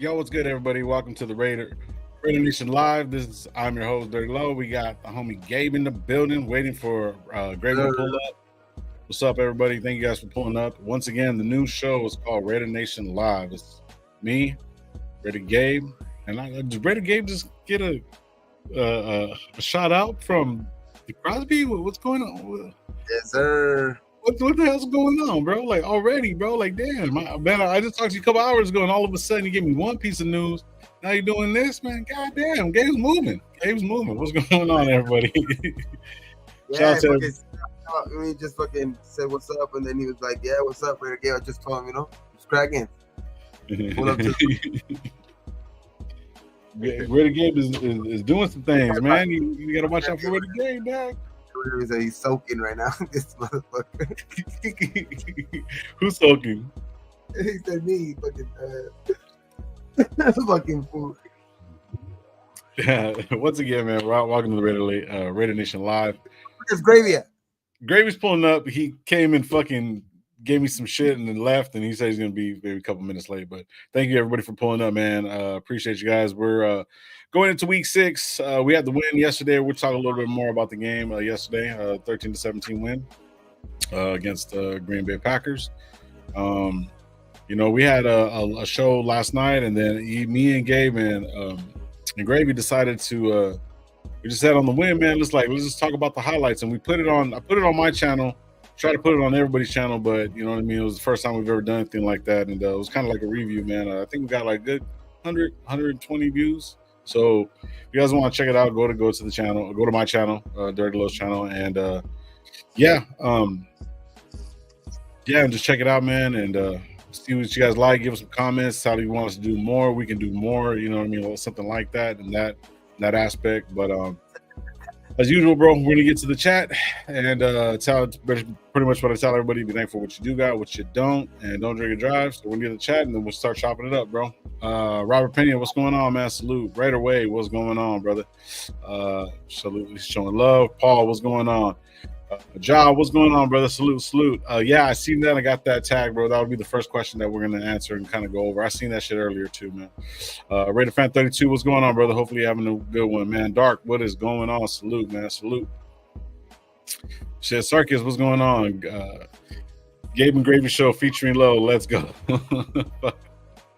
Yo, what's good, everybody? Welcome to the Raider Nation Live. I'm your host, Dirty Low. We got the homie Gabe in the building, waiting for Gravy to pull up. What's up, everybody? Thank you guys for pulling up. Once again, the new show is called Raider Nation Live. It's me, Raider Gabe, and did Raider Gabe just get a shout out from the Crosby? What's going on? Yes, sir. What the hell's going on, bro? Like already, bro. Like, damn, man. I just talked to you a couple hours ago, and all of a sudden you give me one piece of news. Now you're doing this, man. God damn, Gabe's moving. What's going on, everybody? Yeah, he just fucking said what's up, and then he was like, "Yeah, what's up, Raider Gabe?" I just told him, just cracking. Raider Gabe is doing some things, man. You gotta watch out for Raider Gabe, dog. He's soaking right now. This motherfucker. Who's soaking? He said me, fucking fool. Yeah. Once again, man, welcome to the Raider Nation Live. Where's Gravy at? Gravy's pulling up. He came and fucking gave me some shit and then left, and he said he's gonna be maybe a couple minutes late. But thank you, everybody, for pulling up, man. Appreciate you guys. We're going into week 6. We had the win yesterday. We'll talk a little bit more about the game yesterday. 13-17 win against Green Bay Packers. We had a show last night, and then me and Gabe and Gravy decided to we just had on the win, man. Let's just talk about the highlights, and I put it on my channel. Try to put it on everybody's channel, but you know what I mean. It was the first time we've ever done anything like that, and it was kind of like a review, man. I think we got like good 120 views. So if you guys want to check it out, go to the channel, go to my channel, Dirty Low's channel, and and just check it out, man, and see what you guys like. Give us some comments. How do you want us to do more? We can do more. You know what I mean? Something like that and that aspect. But as usual, bro, we're gonna get to the chat and tell pretty much what I tell everybody. Be thankful for what you do got, what you don't, and don't drink and drive. So we're gonna get to the chat and then we'll start chopping it up, bro. Robert Pena, what's going on, man? Salute. Right away, what's going on, brother? Salute. He's showing love. Paul, what's going on? Ja, what's going on, brother? Salute. Yeah, I seen that. I got that tag, bro. That would be the first question that we're gonna answer and kind of go over. I seen that shit earlier too, man. Raider Fan 32, what's going on, brother? Hopefully you're having a good one, man. Dark, what is going on? Salute, man. Salute. Shit, Sarkis, what's going on? Gabe and Gravy Show featuring Low. Let's go.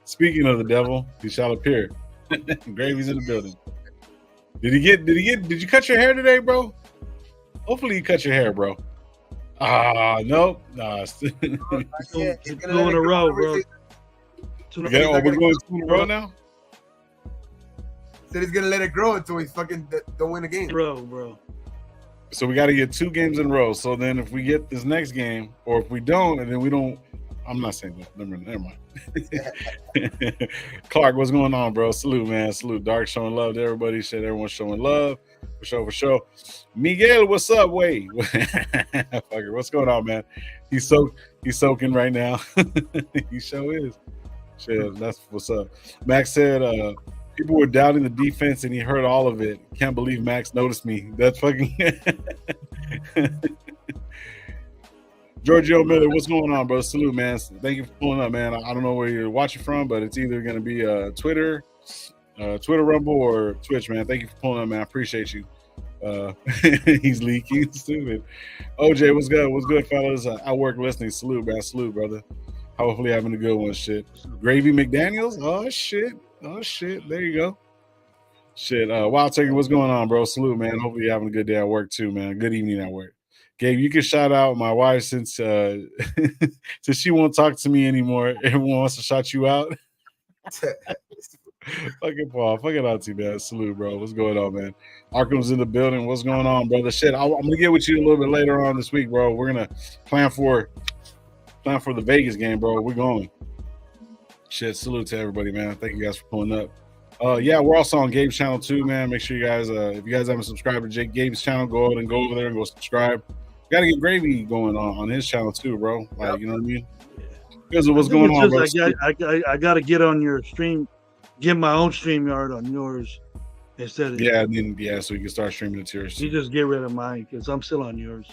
Speaking of the devil, he shall appear. Gravy's in the building. Did you cut your hair today, bro? Hopefully you cut your hair, bro. Nope. Nah. Two in a row, bro. We're going 2 in a row now? Said he's gonna let it grow until we fucking don't win a game. Bro. So we got to get 2 games in a row. So then if we get this next game, or if we don't, and then we don't, I'm not saying that. Never mind. Clark, what's going on, bro? Salute, man. Salute. Dark showing love to everybody. Shit, everyone's showing love. For sure. Miguel, what's up? Wait. Fucker, what's going on, man? He's soaking right now. He sure is. Shit, that's what's up. Max said people were doubting the defense and he heard all of it. Can't believe Max noticed me. That's fucking Giorgio Miller, what's going on, bro? Salute, man. Thank you for pulling up, man. I don't know where you're watching from, but it's either going to be Twitter, Rumble, or Twitch, man. Thank you for pulling up, man. I appreciate you. He's leaking. Stupid. OJ, what's good? What's good, fellas? I work listening. Salute, man. Salute, brother. Hopefully having a good one. Shit. Gravy McDaniels? Oh, shit. There you go. Shit. Wild Turkey, what's going on, bro? Salute, man. Hopefully you're having a good day at work, too, man. Good evening at work. Gabe, you can shout out my wife since she won't talk to me anymore. Everyone wants to shout you out. Fucking Paul, fucking auntie, man. Salute, bro. What's going on, man? Arkham's in the building. What's going on, brother? Shit, I'm gonna get with you a little bit later on this week, bro. We're gonna plan for the Vegas game, bro. We're going. Shit, salute to everybody, man. Thank you guys for pulling up. Yeah, we're also on Gabe's channel too, man. Make sure you guys, if you guys haven't subscribed to Gabe's channel, go over there and go subscribe. Got to get Gravy going on his channel too, bro. Like, you know what I mean? Because of what's going on, bro. I got to get on your stream, get my own StreamYard on yours instead of so we can start streaming it to yours. You just get rid of mine because I'm still on yours.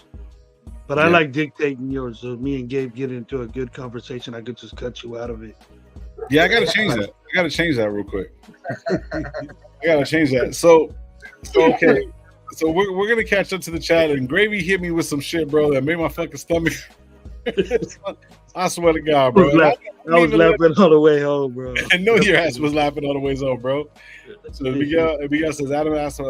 But I like dictating yours. So me and Gabe get into a good conversation. I could just cut you out of it. Yeah, I got to change that. I gotta change that real quick. I gotta change that. So okay. So we're gonna catch up to the chat, and Gravy hit me with some shit, bro, that made my fucking stomach. I swear to God, bro. I was laughing all the way home, bro. I know your ass was laughing all the way home, bro. So Miguel says, Adam asked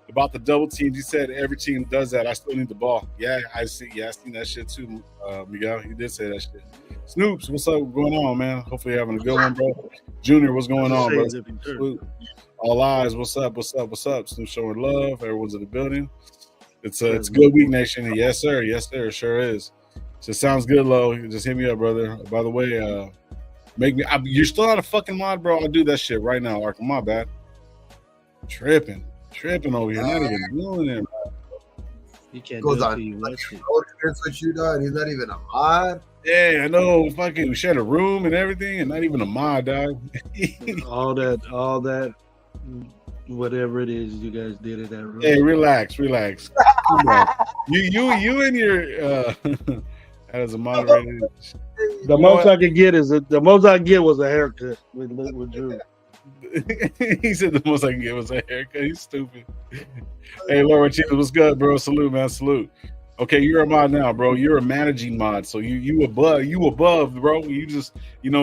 about the double teams. He said every team does that. I still need the ball. Yeah, I see. Yeah, I seen that shit too, Miguel. You did say that shit. Snoops, what's up? What's going on, man? Hopefully you're having a good one, bro. Junior, what's going on, bro? All eyes, what's up? What's up? What's up? Snoop showing love. Everyone's in the building. It's a good week, nation. Yes, sir. Yes, sir. It sure is. So sounds good, Lo. Just hit me up, brother. By the way, you're still not a fucking mod, bro. I'll do that shit right now, Arkham. My bad. Tripping over here. Not even doing it. He can't do it to you. That's what you done. He's not even a mod. Yeah, I know. Fucking, we shared a room and everything, and not even a mod, dog. all that, whatever it is you guys did at that room. Hey, relax. Come on. You and your as a moderator. The most I could get was a haircut with Drew. He said the most I can get was a haircut. He's stupid. Hey, Laura Chica, what's good, bro? Salute, man. Salute. Okay, you're a mod now, bro. You're a managing mod, so you above, bro. You just you're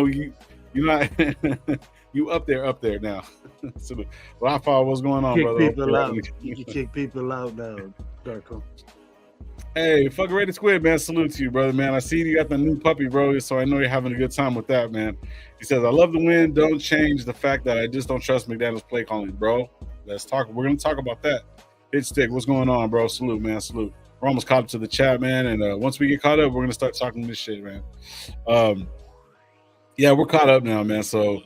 not you up there now. So, well, I follow what's going on, brother. People out. You can kick people out now, Darko. Hey, fucking Rated Squid, man. Salute to you, brother, man. I see you got the new puppy, bro, so I know you're having a good time with that, man. He says, I love the win. Don't change the fact that I just don't trust McDaniel's play calling, bro. Let's talk. We're going to talk about that. Hit Stick, what's going on, bro? Salute, man. Salute. We're almost caught up to the chat, man, and once we get caught up, we're going to start talking this shit, man. Yeah, we're caught up now, man, so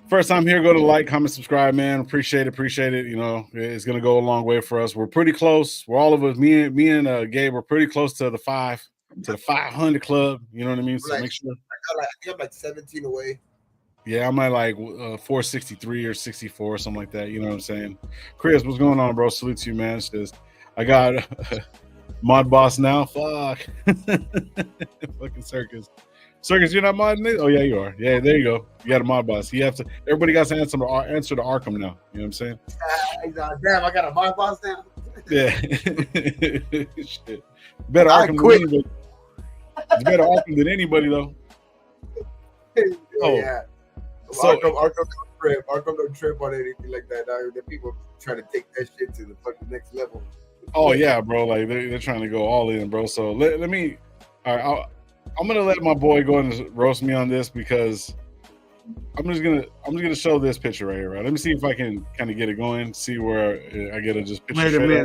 first time here, go to like, comment, subscribe, man. Appreciate it. You know, it's gonna go a long way for us. We're pretty close. We're all of us. Me and Gabe, we're pretty close to the 500 club. You know what I mean? So make sure. I got like 17 away. Yeah, I'm at like 463 or 64 or something like that. You know what I'm saying? Chris, what's going on, bro? Salute to you, man. It's just, I got mod boss now. Fuck, fucking circus. Circus, you're not modding it? Oh, yeah, you are. Yeah, there you go. You got a mod boss. You have to. Everybody got to answer to Arkham now. You know what I'm saying? Damn, I got a mod boss now. Yeah. Shit. Better Arkham than anybody. It's better Arkham than anybody, though. Oh yeah. So, Arkham don't trip on anything like that. The people trying to take that shit to the fucking next level. Oh yeah, bro. Like they're trying to go all in, bro. So let me. All right, I'm gonna let my boy go and roast me on this because I'm just gonna show this picture right here. Right. Let me see if I can kind of get it going. See where I get a just picture.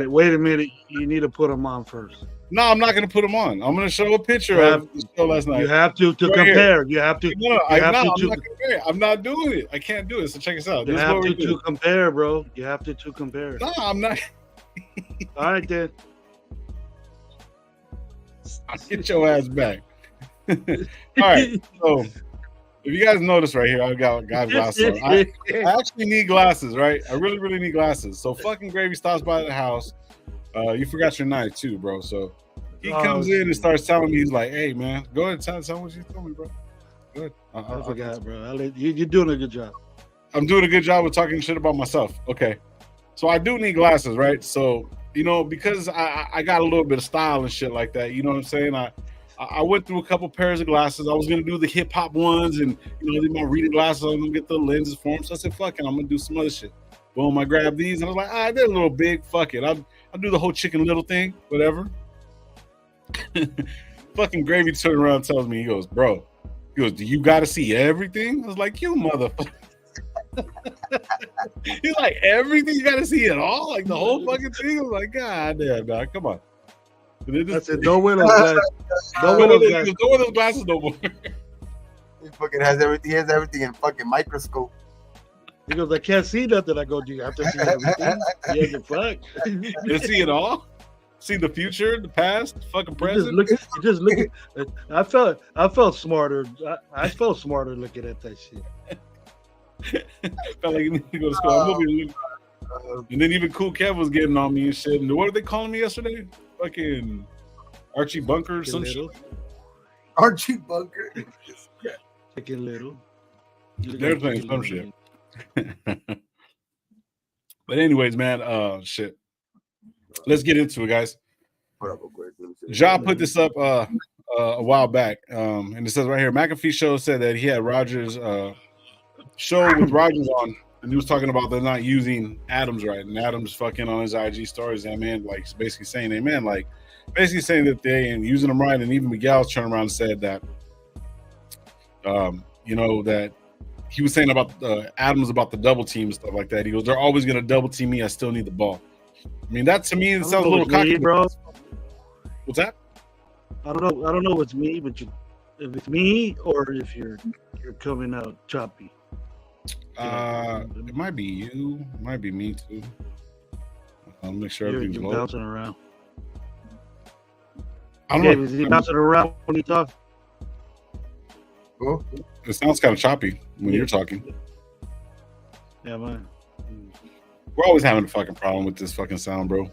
Wait a minute. You need to put them on first. No, I'm not gonna put them on. I'm gonna show a picture of the show last night. You have to compare. Here. You have to. No, I'm not doing it. I can't do it. So check us out. You have to compare, bro. You have to compare. No, I'm not. All right, then. I'll get your ass back. All right, so if you guys notice right here, I've got glasses on. I actually need glasses, right? I really need glasses. So fucking Gravy stops by the house. You forgot your knife too, bro. So he comes in and starts telling me, he's like, "Hey, man, go ahead and tell me what you told me, bro." Good. I forgot, bro. You're doing a good job. I'm doing a good job of talking shit about myself. Okay, so I do need glasses, right? So because I got a little bit of style and shit like that. You know what I'm saying? I went through a couple pairs of glasses. I was gonna do the hip hop ones, and my reading glasses. I'm gonna get the lenses for them. So I said, "Fuck it, I'm gonna do some other shit." Boom! I grabbed these, and I was like, they're a little big. Fuck it, I'll do the whole Chicken Little thing, whatever. Fucking Gravy turned around and tells me, he goes, "Bro, do you got to see everything?" I was like, "You motherfucker." He's like, "Everything? You got to see it all? Like the whole fucking thing?" I was like, "God damn, dog, come on." I said, don't wear those glasses. Don't wear those glasses no more. He fucking has everything. He has everything in fucking microscope. He goes, I can't see nothing. I go, do you have to see everything? Yeah, the fuck. You see it all? See the future, the past, the fucking present. You just look at. I felt smarter. I felt smarter looking at that shit. Felt like you need to go to school. And then even Cool Kev was getting on me and shit. And what were they calling me yesterday? Fucking Archie Bunker or some shit. Archie Bunker. Chicken Little. They're playing some shit. But anyways, man, shit. Let's get into it, guys. Ja put this up a while back, and it says right here, McAfee show said that he had Rodgers show with Rodgers on, and he was talking about they're not using Adams right, and Adams fucking on his IG stories, and man, like basically saying, amen, like basically saying that they ain't using them right, and even Miguel turned around and said that, you know, that he was saying about Adams about the double team and stuff like that. He goes, they're always gonna double team me. I still need the ball. I mean, that to me it sounds a little cocky, bro. What's that? I don't know if it's me, but if it's me or if you're coming out choppy. It might be you, it might be me too. I'll make sure everything's you're low. bouncing around. I don't know. Is he bouncing around when he talks? Cool. It sounds kind of choppy when you're talking. Yeah, man. We're always having a fucking problem with this fucking sound, bro.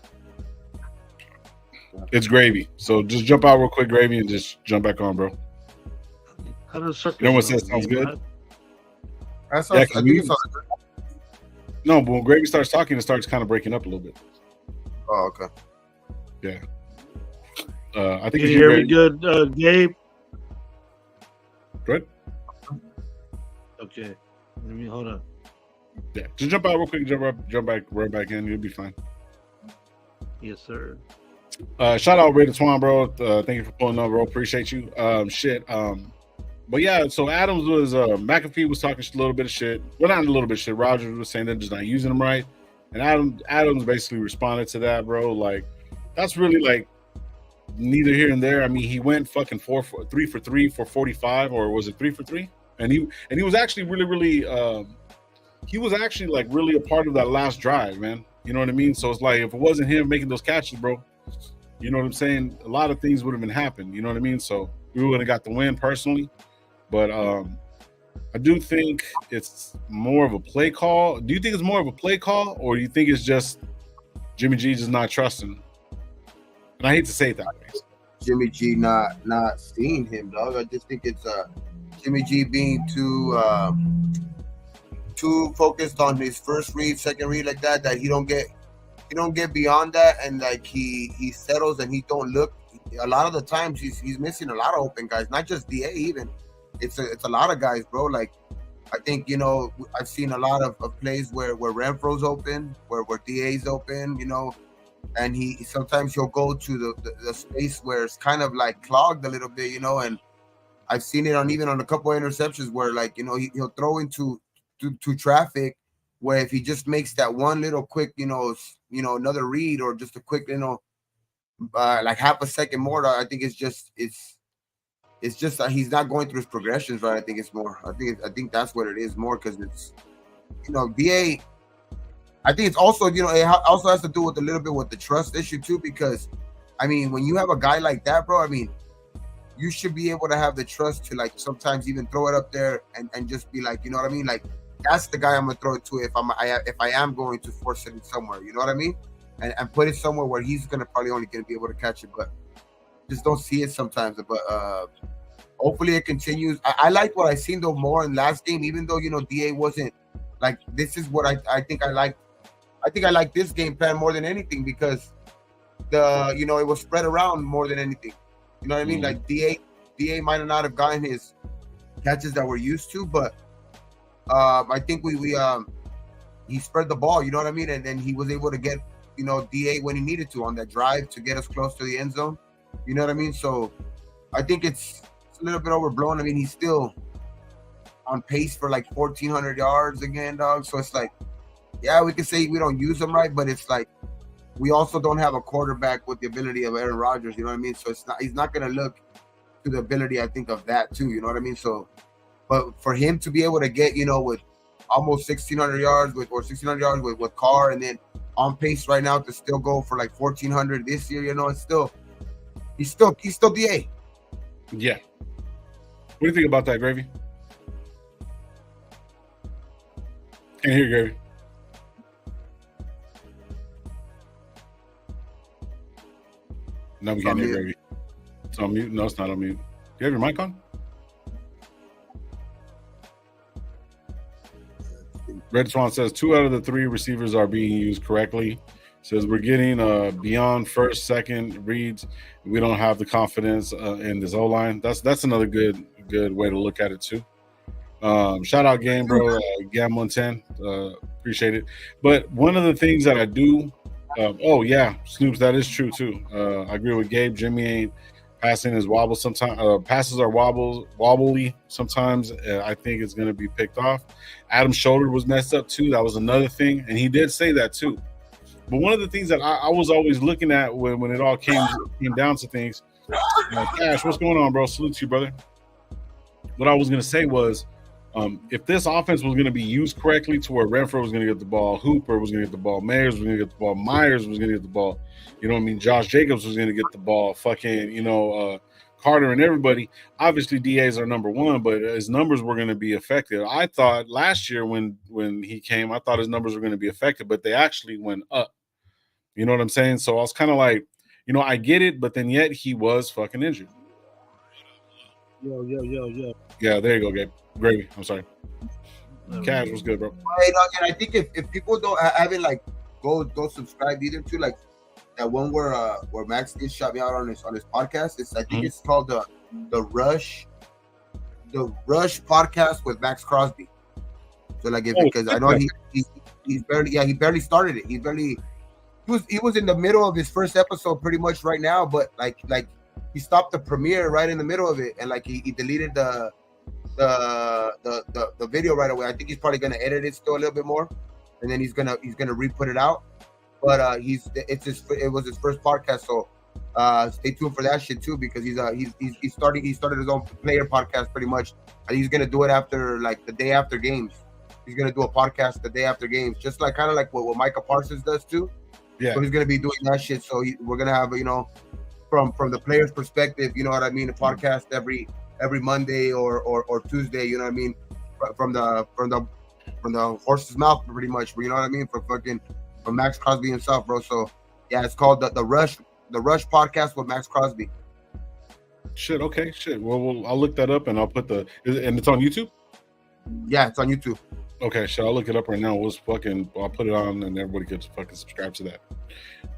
It's gravy. So just jump out real quick, gravy, and just jump back on, bro. How does circus Everyone says sounds good. I think it sounds good. No, but when gravy starts talking, it starts kind of breaking up a little bit. Oh, okay. Yeah. I think Can you hear me good, Gabe? Good. Okay. Let me hold on. Yeah. Just jump out real quick, jump back right back in. You'll be fine. Yes, sir. Shout out Ray Twan, bro. Thank you for pulling up, bro. Appreciate you. But yeah, so Adams was McAfee was talking a little bit of shit. Well, not a little bit of shit. Rodgers was saying they're just not using them right. And Adams basically responded to that, bro. Like, that's really like neither here and there. I mean, he went fucking 3 for 3 for 45, or was it 3 for 3? And he was actually really he was actually like really a part of that last drive, man. You know what I mean? So it's like if it wasn't him making those catches, bro, you know what I'm saying? A lot of things would have been happened. You know what I mean? So we would have got the win personally. But I do think it's more of a play call. Do you think it's more of a play call, or do you think it's just Jimmy G just not trusting? And I hate to say it that way. Jimmy G not seeing him, dog. I just think it's Jimmy G being too focused on his first read, second read like that he don't get beyond that, and like he settles and he don't look. A lot of the times he's missing a lot of open guys, not just DA even. It's a lot of guys, bro. Like I think, you know, I've seen a lot of plays where Renfro's open, where DA's open, you know, and sometimes he'll go to the space where it's kind of like clogged a little bit, you know, and I've seen it even on a couple of interceptions where, like, you know, he'll throw into traffic, where if he just makes that one little quick, you know, another read, or just a quick, you know, like half a second more, I think it's just that he's not going through his progressions right. I think it's more. I think that's what it is more, because it's, you know, BA. I think it's also, you know, it also has to do with a little bit with the trust issue too, because I mean, when you have a guy like that, bro, I mean, you should be able to have the trust to, like, sometimes even throw it up there and just be like, you know what I mean, like, that's the guy I'm gonna throw it to if I am going to force it in somewhere, you know what I mean, and put it somewhere where he's gonna probably only gonna be able to catch it, but just don't see it sometimes. But hopefully it continues. I like what I seen though more in last game, even though, you know, DA wasn't like, this is what I think I like. I think I like this game plan more than anything, because you know, it was spread around more than anything. You know what I mean? Like DA might not have gotten his catches that we're used to, but I think he spread the ball, you know what I mean? And then he was able to get, you know, DA when he needed to on that drive to get us close to the end zone. You know what I mean? So I think it's a little bit overblown. I mean, he's still on pace for like 1,400 yards again, dog. So it's like, yeah, we can say we don't use him right, but it's like, we also don't have a quarterback with the ability of Aaron Rodgers, you know what I mean? So he's not going to look to the ability, I think, of that too, you know what I mean? So, but for him to be able to get, you know, with almost 1,600 yards with Carr, and then on pace right now to still go for like 1,400 this year, you know, it's still, he's still DA. Yeah. What do you think about that, Gravy? Can't hear you, Gravy. No, we can't hear Gravy. It's on mute. No, it's not on mute. Do you have your mic on? Red Swan says 2 out of the 3 receivers are being used correctly. Says we're getting beyond first, second reads. We don't have the confidence in this O-line. That's another good way to look at it too. Shout out game, bro. Gambling 10. Appreciate it. But one of the things that I do, oh yeah, Snoops, that is true too. I agree with Gabe. Jimmy ain't passing his wobble sometimes. Passes are wobbly sometimes. I think it's going to be picked off. Adam's shoulder was messed up too. That was another thing, and he did say that too. But one of the things that I was always looking at when it all came down to things, Cash, what's going on, bro? Salute to you, brother. What I was going to say was, if this offense was going to be used correctly to where Renfro was going to get the ball, Hooper was going to get the ball, Mayers was going to get the ball, Myers was going to get the ball, you know what I mean? Josh Jacobs was going to get the ball, fucking, Carter and everybody. Obviously, DAs are number one, but his numbers were going to be affected. I thought last year when he came, I thought his numbers were going to be affected, but they actually went up. You know what I'm saying? So I was kind of like, I get it, but then yet he was fucking injured. Yo. Yeah, there you go, Gabe. Gravy. I'm sorry. Cash was good, bro. And I think if people don't haven't like go subscribe either to like that one where Max did shout me out on his podcast. I think it's called the Rush podcast with Max Crosby. So like because I know he's barely started it. He was in the middle of his first episode pretty much right now, but like he stopped the premiere right in the middle of it, and like he deleted the video right away. I think he's probably gonna edit it still a little bit more, and then he's gonna re-put it out. But it was his first podcast, so stay tuned for that shit too, because he started his own player podcast pretty much, and he's gonna do it after like the day after games. He's gonna do a podcast the day after games, just like kind of like what Micah Parsons does too. Yeah. So he's gonna be doing that shit. So we're gonna have from the player's perspective, you know what I mean, a podcast every Monday or Tuesday, you know what I mean, from the horse's mouth pretty much, you know what I mean, from Max Crosby himself, bro. So yeah, it's called the Rush podcast with Max Crosby. Shit, okay, shit. Well, I'll look that up and I'll put and it's on YouTube? Yeah, it's on YouTube. Okay, so I'll look it up right now. I'll put it on and everybody can fucking subscribe to that.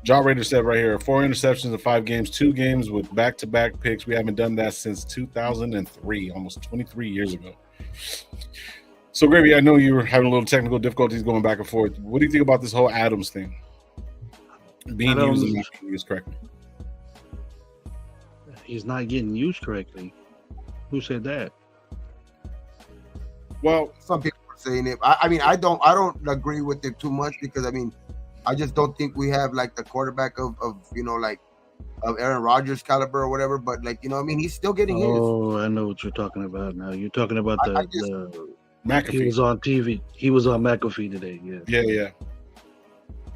Jaw Raider said right here, 4 interceptions in 5 games, 2 games with back-to-back picks. We haven't done that since 2003, almost 23 years ago. So, Gravy, I know you were having a little technical difficulties going back and forth. What do you think about this whole Adams thing? Being used and not being used correctly. He's not getting used correctly. Who said that? Well, some people are saying it. I mean, I don't agree with it too much, because I mean, I just don't think we have like the quarterback of Aaron Rodgers caliber or whatever. But like, you know, I mean, he's still getting his. Oh, I know what you're talking about now. You're talking about the McAfee. He was on TV. He was on McAfee today. Yeah.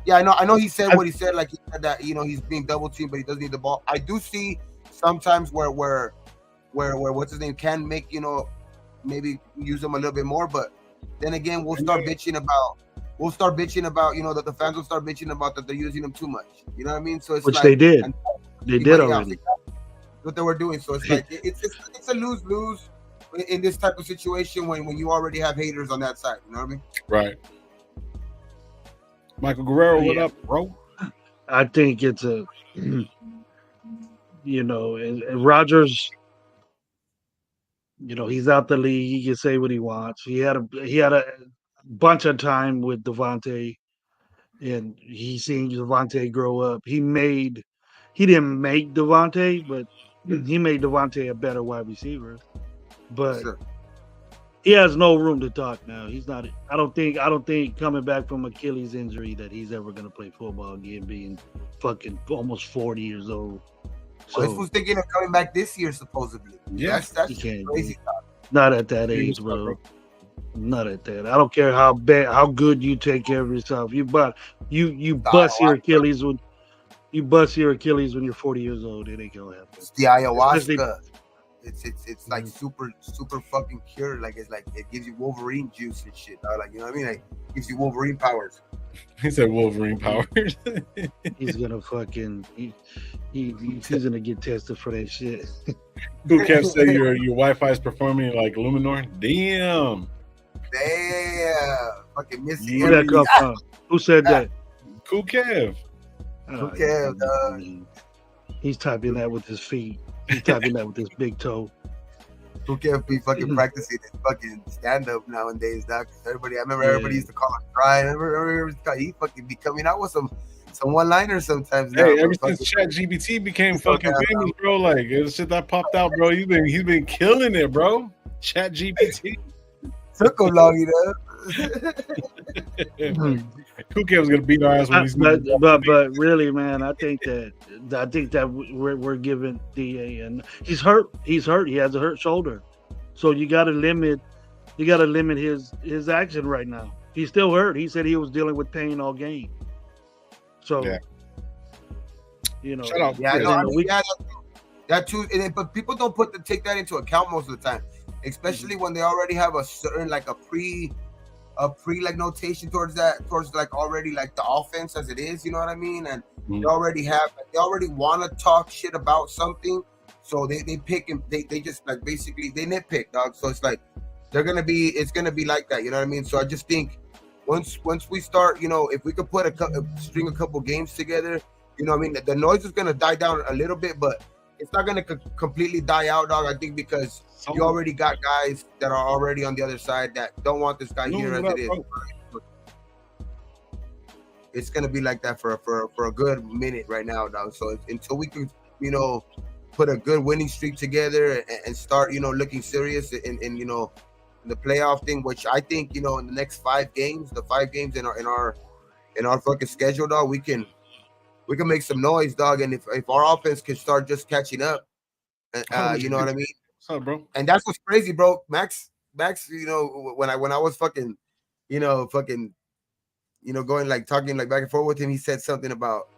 Yeah, I know. He said what he said. Like he said that he's being double teamed, but he doesn't need the ball. I do see sometimes where what's his name can make maybe use him a little bit more, but then again we'll start bitching about that the fans will start bitching about that they're using him too much. You know what I mean? So it's which like, they did. They did already. What they were doing. So it's like it's a lose-lose in this type of situation when you already have haters on that side. You know what I mean? Right. Michael Guerrero, what up, bro? I think it's and Rodgers, he's out the league. He can say what he wants. He had a bunch of time with Devontae, and he seen Devontae grow up. He didn't make Devontae, but he made Devontae a better wide receiver. But sure. He has no room to talk now. He's not. I don't think coming back from Achilles injury that he's ever going to play football again, being fucking almost 40 years old. So this was thinking of coming back this year, supposedly. Yeah, that's crazy. Not at that age, bro. Not at that. I don't care how good you take care of yourself. You bust your Achilles when you're 40 years old. It ain't gonna happen. It's the ayahuasca. It's like super fucking cure. Like it's like it gives you Wolverine juice and shit. Like, you know what I mean? Like it gives you Wolverine powers. He said Wolverine powers. He's gonna fucking he's gonna get tested for that shit. Who can't say your Wi-Fi is performing like Luminor? Damn. fucking missing Yeah. Where'd that every. come from? Who said that? Cool Kev. Who cares, dog? He's typing that with his feet. He's typing that with his big toe. Who can't be fucking practicing his fucking stand up nowadays, dog? Everybody, I remember everybody Yeah. used to call him Dry. I remember he fucking be coming out with some one-liners sometimes now. Hey, bro. ever since Fucking- ChatGPT became So fucking down, famous, bro, like it's shit that popped out, bro. He's been killing it, bro. ChatGPT. took him long enough. Cool Kev's gonna beat our ass when he's But really, man, I think that we're giving DA, and he's hurt. He's hurt. He has a hurt shoulder, so you got to limit his action right now. He's still hurt. He said he was dealing with pain all game. So, Yeah. you know, Shut up. Yeah, I know. Yeah, I mean, that too. But people don't take that into account most of the time, especially when they already have a certain like a pre like notation towards like already like the offense as it is. You know what I mean? And they already want to talk shit about something, so they pick and they just like basically they nitpick, dog. So it's like it's gonna be like that. You know what I mean? So I just think once we start, you know, if we could put string a couple games together, you know what I mean, the noise is gonna die down a little bit, but it's not gonna completely die out, dog. I think because you already got guys that are already on the other side that don't want this guy here as it is. It's gonna be like that for a good minute right now, dog. So until we can, you know, put a good winning streak together and start, you know, looking serious in you know, the playoff thing, which I think, you know, in the next 5 games, the 5 games in our fucking schedule, dog, we can make some noise, dog. And if our offense can start just catching up, you know what I mean? What's up, bro? And that's what's crazy, bro. Max, you know, when I was fucking, you know, going like talking like back and forth with him, he said something about,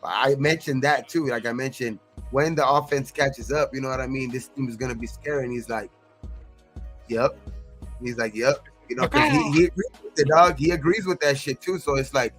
I mentioned that too. Like I mentioned, when the offense catches up, you know what I mean? This team is gonna be scary. And he's like, yep. He's like, yep. You know, because he agrees with the dog. He agrees with that shit too. So it's like,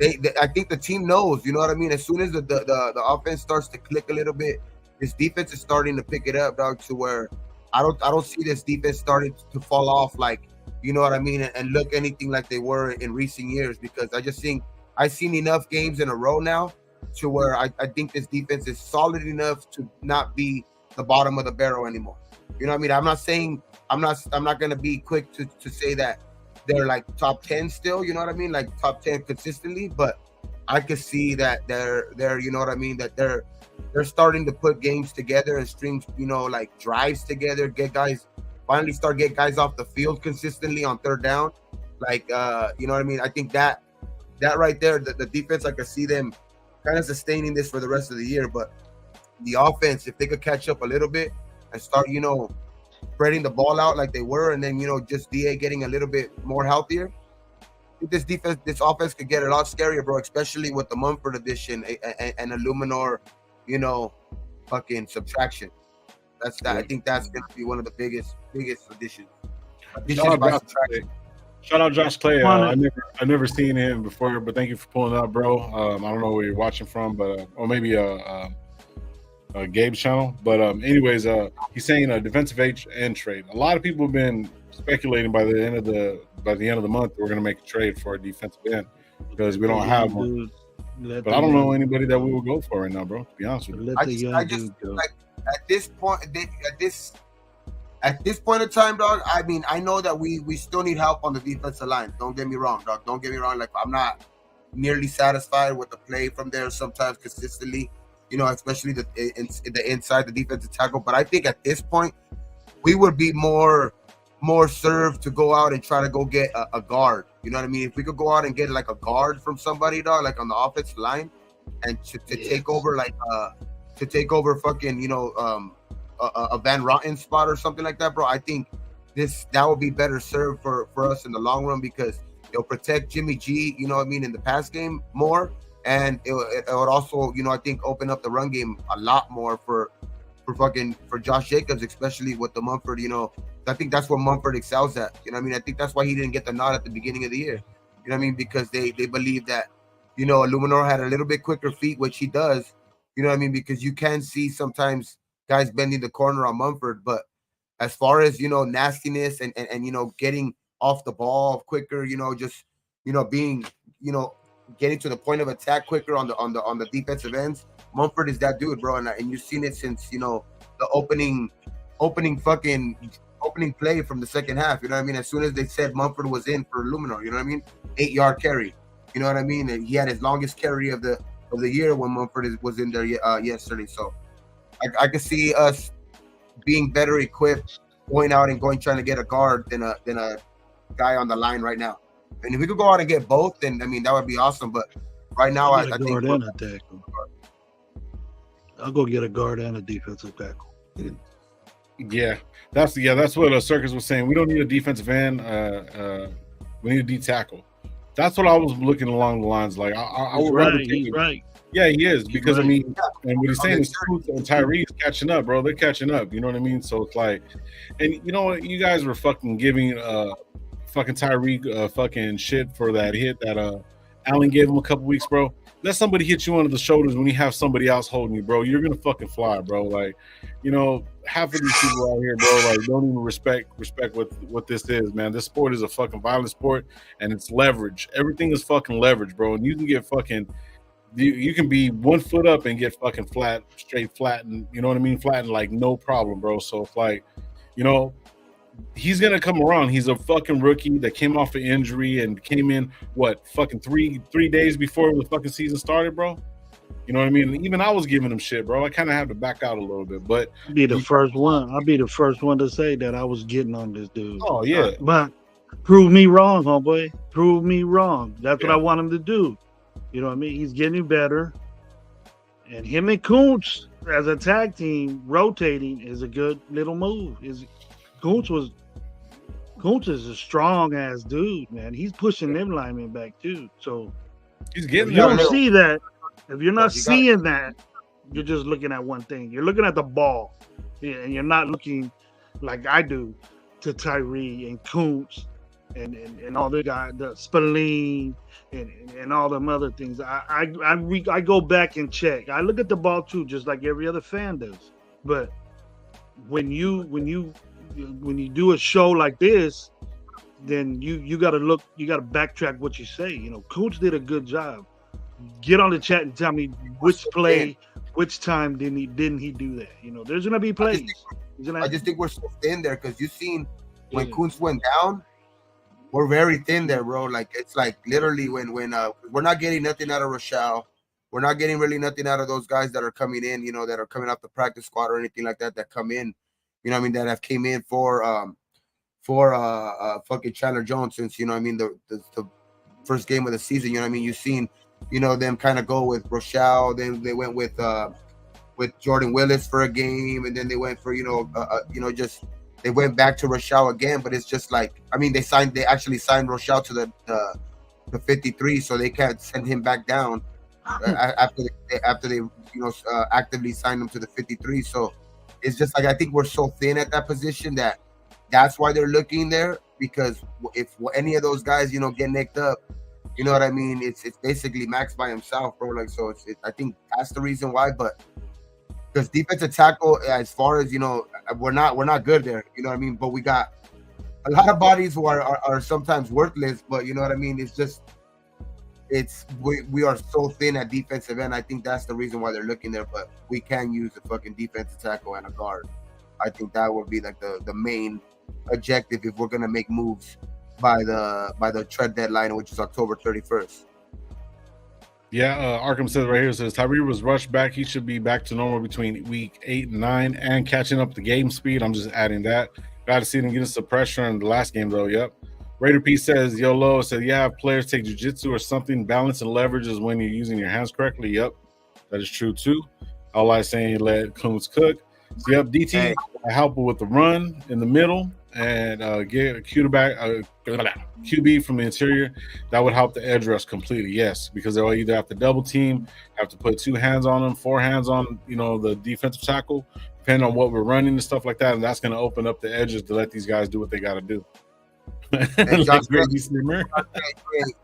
I think the team knows. You know what I mean? As soon as the offense starts to click a little bit, this defense is starting to pick it up, dog. To where I don't see this defense starting to fall off, like, you know what I mean, and look anything like they were in recent years. Because I just think I've seen enough games in a row now to where I think this defense is solid enough to not be the bottom of the barrel anymore. You know what I mean? I'm not saying I'm not gonna be quick to say that they're like top 10 still, you know what I mean? Like top 10 consistently, but I could see that they're you know what I mean, that they're starting to put games together and string, you know, like drives together, get guys off the field consistently on third down. Like you know what I mean? I think that right there, the defense, I could see them kind of sustaining this for the rest of the year. But the offense, if they could catch up a little bit and start, you know, spreading the ball out like they were, and then, you know, just DA getting a little bit more healthier, I think this offense could get a lot scarier, bro, especially with the Mumford addition and a Luminor, you know, fucking subtraction. That's that. I think that's gonna be one of the biggest additions. Shout out Josh Clay. I never seen him before, but thank you for pulling up, bro. I don't know where you're watching from, but or maybe Gabe's channel. But anyways, he's saying a defensive end trade. A lot of people have been speculating by the end of the month we're going to make a trade for a defensive end because we don't have one. But I don't know anybody that we will go for right now, bro. To be honest with you, I just like at this point in time, dog. I mean, I know that we still need help on the defensive line. Don't get me wrong, dog. Don't get me wrong. Like, I'm not nearly satisfied with the play from there sometimes consistently. You know, especially the inside, the defensive tackle. But I think at this point, we would be more served to go out and try to go get a guard. You know what I mean? If we could go out and get like a guard from somebody, dog, like on the offensive line, and to take over fucking, you know, a Van Rotten spot or something like that, bro. I think that would be better served for us in the long run because it'll protect Jimmy G, you know what I mean, in the pass game more. And it would also, you know, I think open up the run game a lot more for Josh Jacobs, especially with the Mumford. You know, I think that's what Mumford excels at. You know what I mean? I think that's why he didn't get the nod at the beginning of the year. You know what I mean? Because they believe that, you know, Illuminor had a little bit quicker feet, which he does. You know what I mean? Because you can see sometimes guys bending the corner on Mumford. But as far as, you know, nastiness and you know, getting off the ball quicker, just being, getting to the point of attack quicker on the defensive ends. Mumford is that dude, bro, and you've seen it since the opening play from the second half. You know what I mean? As soon as they said Mumford was in for Luminor, you know what I mean? 8-yard carry. You know what I mean? And he had his longest carry of the year when Mumford was in there yesterday. So I could see us being better equipped, going out and trying to get a guard than a guy on the line right now. And if we could go out and get both, then that would be awesome. But right now, I think I'll go get a guard and a defensive tackle. Yeah, that's what Circus was saying. We don't need a defensive end. We need a D tackle. That's what I was looking along the lines. Like I would rather take he's right. Yeah, he is, because I mean, and what he's saying is Coots and Tyree is catching up, bro. They're catching up. You know what I mean? So it's like, and you know what? You guys were fucking giving fucking Tyree fucking shit for that hit that Allen gave him a couple weeks, bro. Let somebody hit you under the shoulders when you have somebody else holding you, bro. You're gonna fucking fly, bro. Like, half of these people out here, bro, like don't even respect what this is, man. This sport is a fucking violent sport, and it's leverage. Everything is fucking leverage, bro. And you can get fucking, you can be 1 foot up and get fucking straight flattened. You know what I mean? Flattened like no problem, bro. So it's like, he's gonna come around. He's a fucking rookie that came off an injury and came in fucking three days before the fucking season started, bro. You know what I mean? Even I was giving him shit, bro. I kind of have to back out a little bit, but I'll be the first one to say that I was getting on this dude. Oh yeah, but prove me wrong, homeboy. Prove me wrong. That's what I want him to do. You know what I mean? He's getting better, and him and Kuntz as a tag team rotating is a good little move. Kuntz is a strong ass dude, man. He's pushing them linemen back too. So he's getting. You don't see that. If you're not seeing that, you're just looking at one thing. You're looking at the ball, and you're not looking like I do to Tyree and Kuntz and all the guys, the Spillane and all them other things. I go back and check. I look at the ball too, just like every other fan does. But when you do a show like this, then you got to backtrack what you say. Kuntz did a good job. Get on the chat and tell me which play, which time didn't he do that? There's gonna be plays. I just think we're so thin there, because you've seen when Kuntz went down, we're very thin there, bro. Like, it's like literally when we're not getting nothing out of Rochelle. We're not getting really nothing out of those guys that are coming in, that are coming off the practice squad or anything like that come in. You know what I mean? That have came in for fucking Chandler Jones since, the first game of the season. You know what I mean? You've seen, them kind of go with Rochelle. Then they went with Jordan Willis for a game, and then they went for just they went back to Rochelle again. But it's just like, I mean, they actually signed Rochelle to the 53, so they can't send him back down after they actively signed him to the 53. So it's just like, I think we're so thin at that position that's why they're looking there, because if any of those guys get nicked up, you know what I mean, it's basically Max by himself, bro. Like, so I think that's the reason why. But because defensive tackle, as far as we're not good there, you know what I mean. But we got a lot of bodies who are sometimes worthless, but you know what I mean. It's just we are so thin at defensive end. I think that's the reason why they're looking there. But we can use a fucking defensive tackle and a guard. I think that would be like the main objective if we're gonna make moves by the trade deadline, which is October 31st. Yeah, Arkham says right here, says Tyree was rushed back. He should be back to normal between week 8 and 9 and catching up the game speed. I'm just adding that. Got to see them getting some pressure in the last game, though. Yep. Raider P says, YOLO said, yeah, if players take jiu-jitsu or something, balance and leverage is when you're using your hands correctly. Yep, that is true, too. All I saying, let Kuntz cook. So, yep, DT, help with the run in the middle and get a QB from the interior. That would help the edge rush completely, yes, because they'll either have to double team, have to put 2 hands on them, 4 hands on, the defensive tackle, depending on what we're running and stuff like that, and that's going to open up the edges to let these guys do what they got to do. Hey, Josh Clay,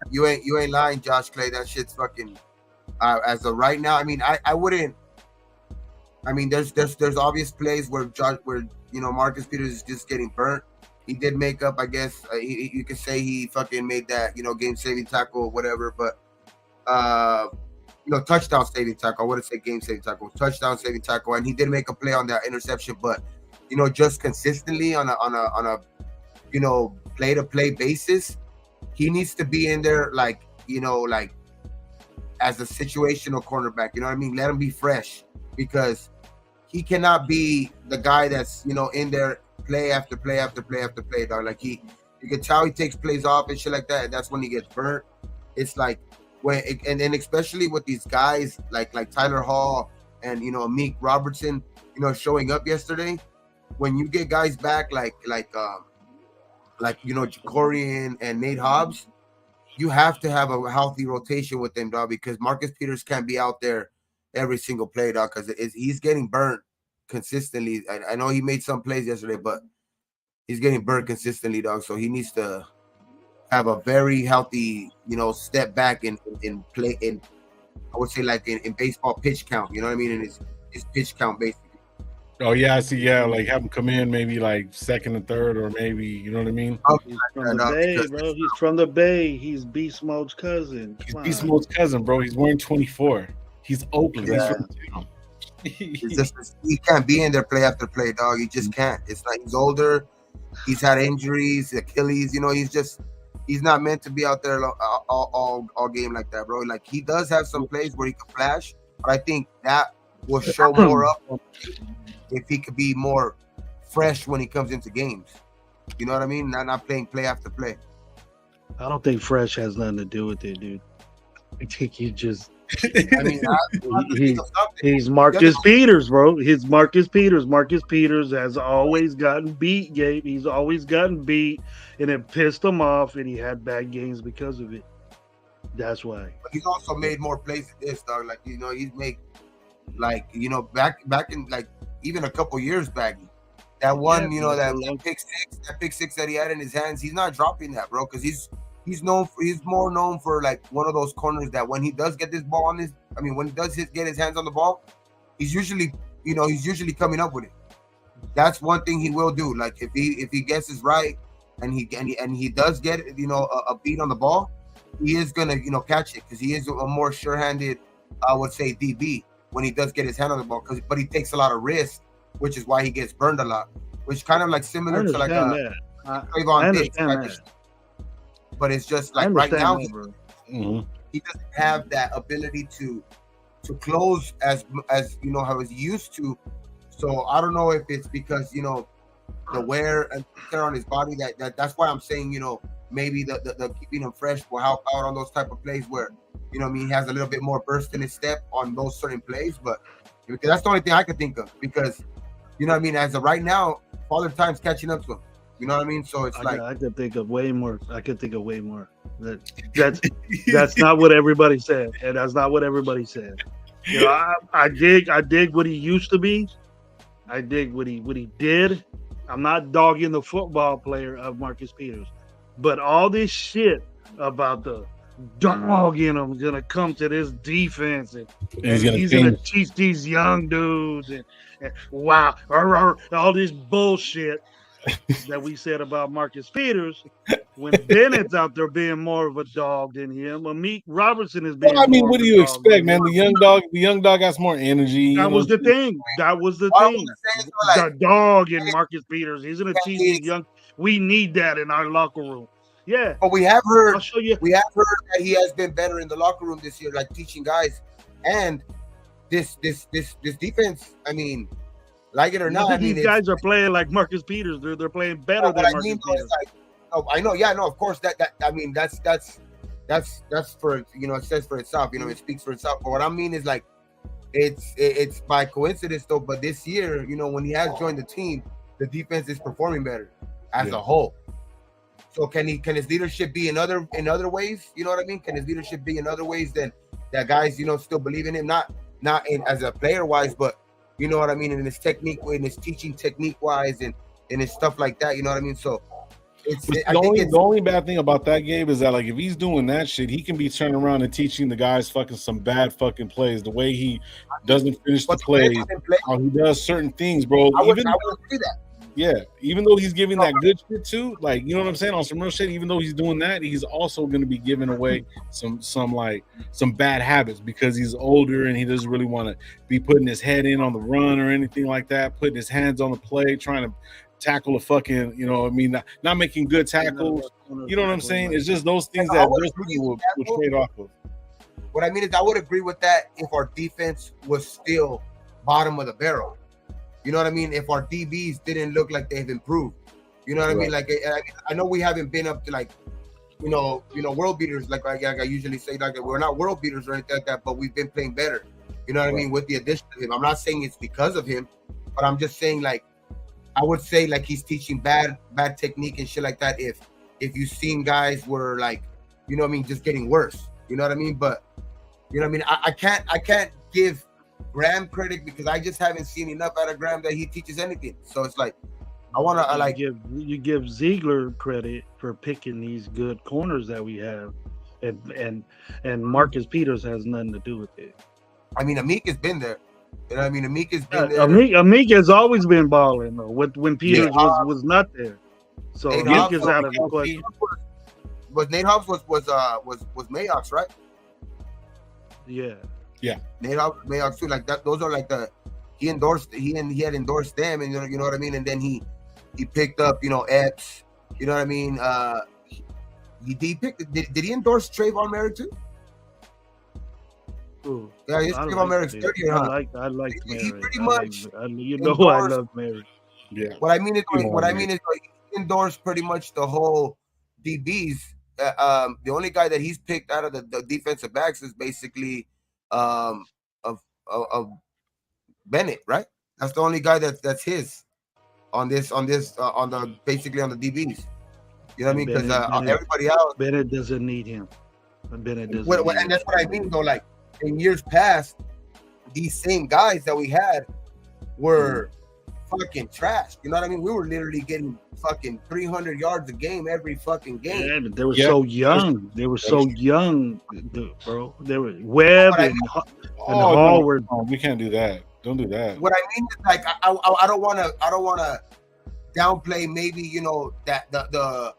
you ain't lying, Josh Clay. That shit's fucking as of right now. I mean, I wouldn't. I mean, there's obvious plays where Marcus Peters is just getting burnt. He did make up, I guess. You could say he fucking made that, game-saving tackle or whatever, but touchdown-saving tackle. I wouldn't say game-saving tackle, touchdown-saving tackle, and he did make a play on that interception. But just consistently on a play-to-play basis, he needs to be in there like as a situational cornerback. You know what I mean? Let him be fresh, because he cannot be the guy that's in there play after play after play after play, dog. Like you can tell he takes plays off and shit like that, and that's when he gets burnt. It's like and especially with these guys like Tyler Hall and Amik Robertson, showing up yesterday. When you get guys back like Jacorian and Nate Hobbs, you have to have a healthy rotation with them, dog, because Marcus Peters can't be out there every single play, dog, because he's getting burnt consistently. I know he made some plays yesterday, but he's getting burnt consistently, dog. So he needs to have a very healthy, step back in play, I would say like in baseball pitch count, you know what I mean? In his pitch count, basically. Oh yeah, I see. Yeah, like have him come in maybe like second and third, or maybe you know what I mean. He's from the Bay, bro. He's from the Bay. He's Beast Mode's cousin. He's Beast Mode's cousin, bro. He's wearing 24. He's Oakland. Yeah. He can't be in there play after play, dog. He just can't. It's like he's older. He's had injuries, Achilles. He's not meant to be out there all game like that, bro. Like he does have some plays where he can flash, but I think that will show more up if he could be more fresh when he comes into games. You know what I mean? Not playing play after play. I don't think fresh has nothing to do with it, dude. I think he just. I mean, he's Marcus Peters, bro. He's Marcus Peters. Marcus Peters has always gotten beat, Gabe. He's always gotten beat, and it pissed him off, and he had bad games because of it. That's why. But he's also made more plays than this, dog. Like he's made, back in like even a couple years back, that one, that pick six that he had in his hands, he's not dropping that, bro, because he's more known for like one of those corners that when he does get this ball when he does get his hands on the ball, he's usually coming up with it. That's one thing he will do. Like if he guesses right and he does get a beat on the ball, he is gonna catch it, because he is a more sure-handed, I would say, DB when he does get his hand on the ball. But he takes a lot of risk, which is why he gets burned a lot. Which kind of like similar to like Trayvon Diggs type of shit. But it's just like right now he doesn't have that ability to close as how he's used to. So I don't know if it's because the wear and tear on his body that's why I'm saying maybe the keeping him fresh will help out on those type of plays where he has a little bit more burst in his step on those certain plays. But because that's the only thing I could think of, because as of right now, Father Time's catching up to him. You know what I mean? So it's I could think of way more. That's not what everybody said, and that's not what everybody said. I dig what he used to be. I dig what he did. I'm not dogging the football player of Marcus Peters, but all this shit about the dog in him is gonna come to this defense, and he's gonna teach these young dudes, and wow, all this bullshit that we said about Marcus Peters, when Bennett's out there being more of a dog than him. Amik Robertson is being. Well, I mean, what do you expect, man? The young dog has more energy. That was the thing. The dog in Marcus Peters. He's gonna teach these young. We need that in our locker room. Yeah, but we have heard that he has been better in the locker room this year, like teaching guys. And this defense, I mean, like it or not, these guys are playing like Marcus Peters. They're playing better than Marcus Peters. I know, yeah, no, of course. That's for it says for itself. It speaks for itself. But what I mean is like, it's by coincidence though. But this year, when he has joined the team, the defense is performing better as a whole. So can his leadership be in other ways? You know what I mean? Can his leadership be in other ways than that guys still believe in him? Not in as a player wise, but you know what I mean, in his technique, in his teaching technique wise, and in his stuff like that. You know what I mean? So the only bad thing about that, Gabe, is that like if he's doing that shit, he can be turning around and teaching the guys fucking some bad fucking plays. The way he doesn't finish the plays, how he does certain things, bro. I would agree that. Yeah, even though he's giving that good shit too, like, you know what I'm saying, on some real shit. Even though he's doing that, he's also going to be giving away some bad habits because he's older and he doesn't really want to be putting his head in on the run or anything like that. Putting his hands on the play, trying to tackle a fucking, you know, what I mean, not making good tackles. You know what I'm saying? It's just those things that most people will trade off of. What I mean is, I would agree with that if our defense was still bottom of the barrel. You know what I mean? If our DBs didn't look like they've improved, you know what I mean? Like, I know we haven't been up to like, you know, world beaters. Like I usually say, like we're not world beaters or anything like that, but we've been playing better. You know what I mean? With the addition of him, I'm not saying it's because of him, but I'm just saying like, I would say like he's teaching bad technique and shit like that. If you've seen guys were like, you know what I mean, just getting worse. You know what I mean? But you know what I mean? I can't give Graham credit because I just haven't seen enough out of Graham that he teaches anything. So it's like I want to like you give Ziegler credit for picking these good corners that we have, and Marcus Peters has nothing to do with it. I mean, Amik has been there. You know what I mean? Amik has been there. Amik has always been balling though. When Peters was not there, so Amik is out of the question. But Nate Hobbs was Mayock's, right? Yeah. Yeah, Mayock too. Like that, those are like he had endorsed them, and you know what I mean. And then he picked up, you know, Epps. You know what I mean. He picked. Did he endorse Trayvon Merrick too? Ooh, yeah, Trayvon Merrick's 30 year. I like Merrick. He pretty much. You know, I love Merrick. Yeah. What I mean is like, he endorsed pretty much the whole DBs. The only guy that he's picked out of the defensive backs is basically. Of Bennett, right? That's the only guy that's his on the basically on the DBs. You know what I mean? Because everybody else, Bennett doesn't need him. Bennett doesn't. And that's what I mean, though. Like in years past, these same guys that we had were fucking trash. You know what I mean? We were literally getting fucking 300 yards a game every fucking game. Yeah, but they were so young. They were so young, bro. They were Webb and Hallward. No, we can't do that. Don't do that. What I mean is like I don't want to downplay maybe, you know, that the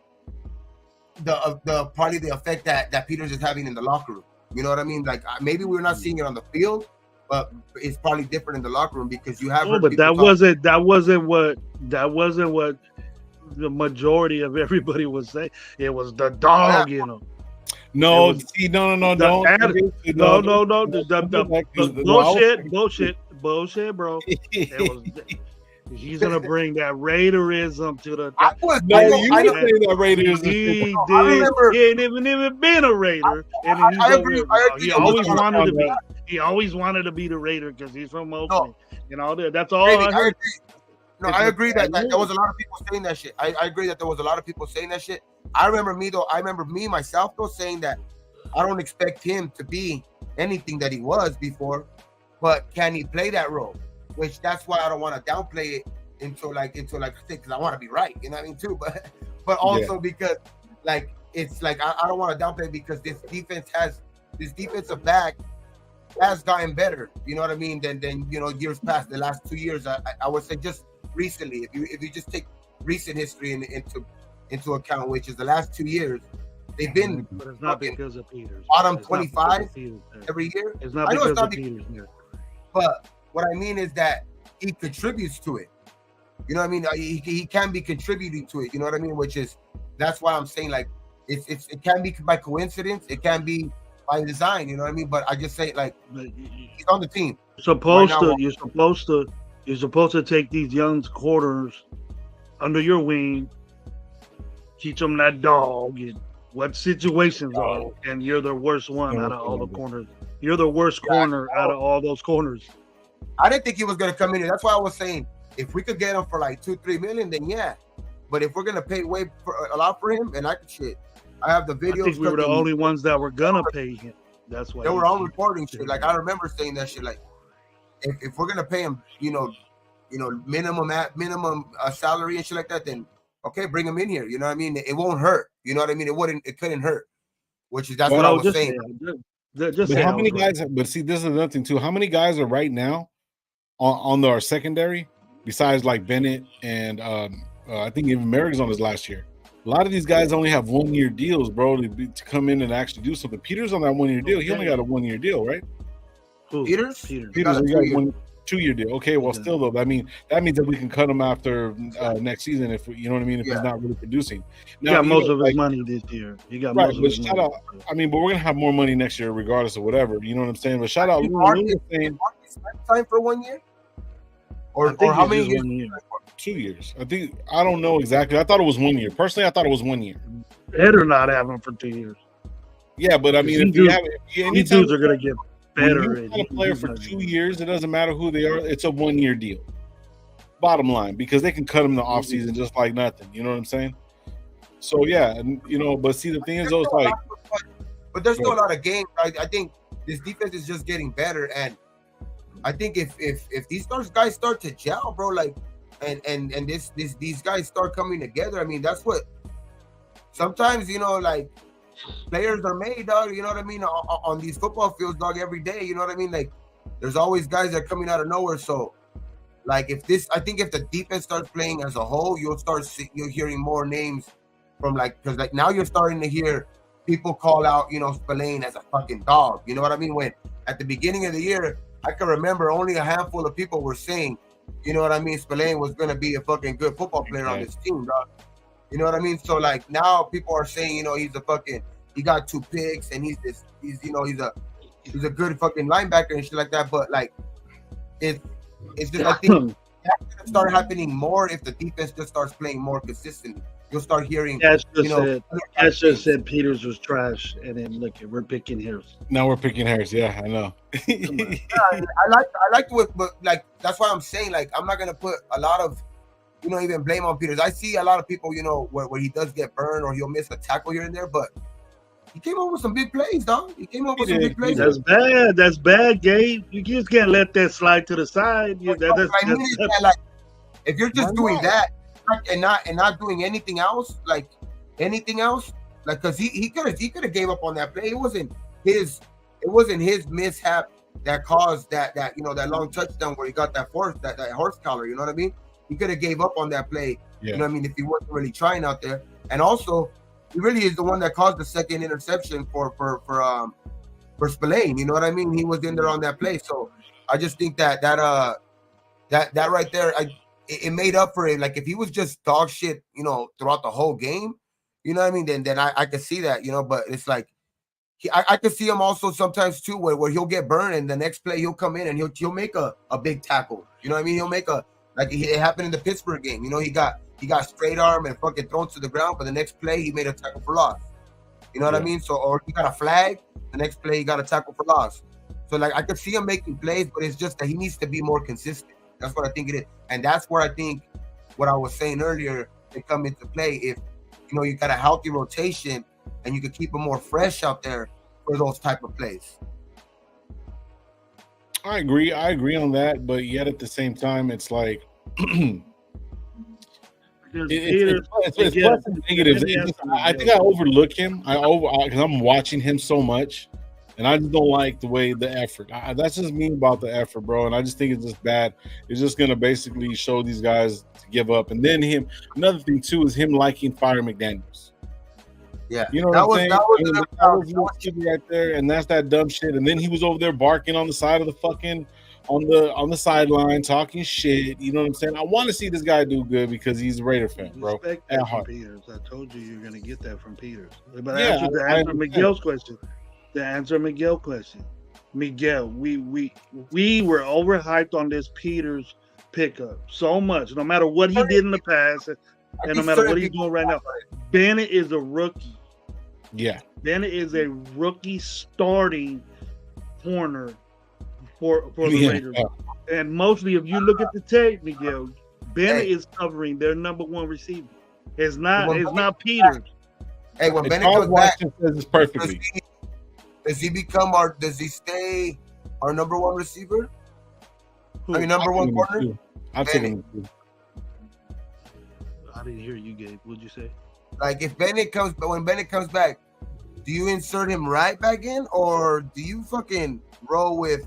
probably the effect that Peters is having in the locker room. You know what I mean? Like maybe we're not seeing it on the field, but it's probably different in the locker room because you have. Oh, but that wasn't what the majority of everybody was saying. It was the dog, you know. No, see, no, don't. Bullshit, bro. He's gonna bring that Raiderism to the. That Raiders. He ain't even been a Raider, and I agree. He always wanted to be. He always wanted to be the Raider because he's from Oakland and all that. That's all. I heard. No, I agree that there was a lot of people saying that shit. I agree that there was a lot of people saying that shit. I remember me myself though saying that I don't expect him to be anything that he was before, but can he play that role? Which that's why I don't want to downplay it until like because I want to be right, you know what I mean too. But also because like it's like I don't want to downplay it because this defensive back has gotten better, you know what I mean, than you know years past. The last 2 years, I would say just recently, if you just take recent history into account, which is the last 2 years, they've been. But it's not because of Peters. Bottom 25 every year. It's not because of Peters. But what I mean is that he contributes to it. You know what I mean? He can be contributing to it. You know what I mean? Which is that's why I'm saying like it can be by coincidence. It can be by design. You know what I mean? But I just say like he's on the team. You're supposed to take these young quarters under your wing, teach them that dog and what situations are, and you're the worst one out of all the corners. You're the worst corner out of all those corners. I didn't think he was going to come in here. That's why I was saying if we could get him for like $2-3 million, then yeah. But if we're going to pay a lot for him, and I have the videos. I think we were the only ones that were going to pay him. That's why they were all reporting shit. Like I remember saying that shit. Like if we're going to pay him, you know, minimum salary and shit like that, then okay, bring him in here. You know what I mean? It won't hurt. You know what I mean? It couldn't hurt. That's what I was saying. How many guys? But see, this is another thing too. How many guys are right now on our secondary besides like Bennett and I think even Merrick's on his last year. A lot of these guys only have 1 year deals, bro, to come in and actually do something. Peter's on that 1 year deal. He only got a 1 year deal, right? Who? Peters? Peters. Peters only got one 2 year deal. Okay, well, still though, that means that we can cut him after next season if you know what I mean. If he's not really producing, He got most of his money this year. He got most of his money. Out, I mean, but we're gonna have more money next year, regardless of whatever. You know what I'm saying? But shout out, Lou saying time for 1 year, or how many years? 1 year. 2 years. I don't know exactly. I thought it was 1 year. Personally, I thought it was 1 year. Better not have him for 2 years. Yeah, but I mean, these dudes are gonna get better. When you a player for 2 years, it doesn't matter who they are. It's a 1 year deal. Bottom line, because they can cut them in the offseason just like nothing. You know what I'm saying? So yeah, and but see, the thing is, those like, but there's still a lot of games. I think this defense is just getting better, and I think if these guys start to gel, bro, like, and these guys start coming together. I mean, that's what sometimes like. Players are made, dog. You know what I mean? On these football fields, dog. Every day, you know what I mean? Like, there's always guys that are coming out of nowhere. So, like, I think if the defense starts playing as a whole, you're hearing more names from because like now you're starting to hear people call out, Spillane as a fucking dog. You know what I mean? When at the beginning of the year, I can remember only a handful of people were saying, you know what I mean? Spillane was gonna be a fucking good football player on this team, dog. You know what I mean? So like now people are saying, he got 2 picks and he's a good fucking linebacker and shit like that. But like it's just I think that's gonna start happening more if the defense just starts playing more consistently. You'll start hearing Cash just said Peters was trash, and then look, we're picking Harris. Now we're picking Harris. Yeah, I know. I like what, but like that's why I'm saying like I'm not gonna put a lot of even blame on Peters. I see a lot of people, where he does get burned or he'll miss a tackle here and there, but he came up with some big plays, dog. He came up with some big plays. That's bad. That's bad, Gabe. You just can't let that slide to the side. Like, if you're just doing that and not doing anything else, because he could have gave up on that play. It wasn't his mishap that caused that long touchdown where he got that horse collar. You know what I mean? He could have gave up on that play. Yeah. You know what I mean? If he wasn't really trying out there, and also he really is the one that caused the second interception for Spillane. You know what I mean? He was in there on that play. So I just think that right there, it made up for it. Like if he was just dog shit, throughout the whole game, you know what I mean? Then I could see that, But it's like I could see him also sometimes too, where he'll get burned and the next play he'll come in and he'll make a big tackle. You know what I mean? He'll make it happened in the Pittsburgh game. He got straight arm and fucking thrown to the ground, but the next play he made a tackle for loss. You know what I mean? So, or he got a flag, the next play he got a tackle for loss. So like I could see him making plays, but it's just that he needs to be more consistent. That's what I think it is. And that's where I think what I was saying earlier can come into play. If you got a healthy rotation and you could keep them more fresh out there for those type of plays. I agree on that, but yet at the same time, it's like it's plus and negatives. I think I overlook him. Because I'm watching him so much, and I just don't like the way the effort. That's just me about the effort, bro. And I just think it's just bad. It's just gonna basically show these guys to give up. And then another thing too is him liking Fire McDaniels. Yeah, you know what I'm saying? That was right there, and that's that dumb shit. And then he was over there barking on the side of the fucking on the sideline, talking shit. You know what I'm saying? I want to see this guy do good because he's a Raider fan, bro. At heart. Peters. I told you you're gonna get that from Peters. But to answer Miguel's question, Miguel, we were overhyped on this Peters pickup so much. No matter what he did in the past, and no matter what he's doing right now, Bennett is a rookie. Yeah. Bennett is a rookie starting corner for the Raiders. And mostly, if you look at the tape, Miguel, Bennett is covering their number one receiver. It's not Peters. Hey, when Bennett comes back, says perfectly. Does he stay our number one receiver? Who? I mean, number one corner? I've seen him. I didn't hear you, Gabe. What'd you say? Like, when Bennett comes back, do you insert him right back in, or do you fucking roll with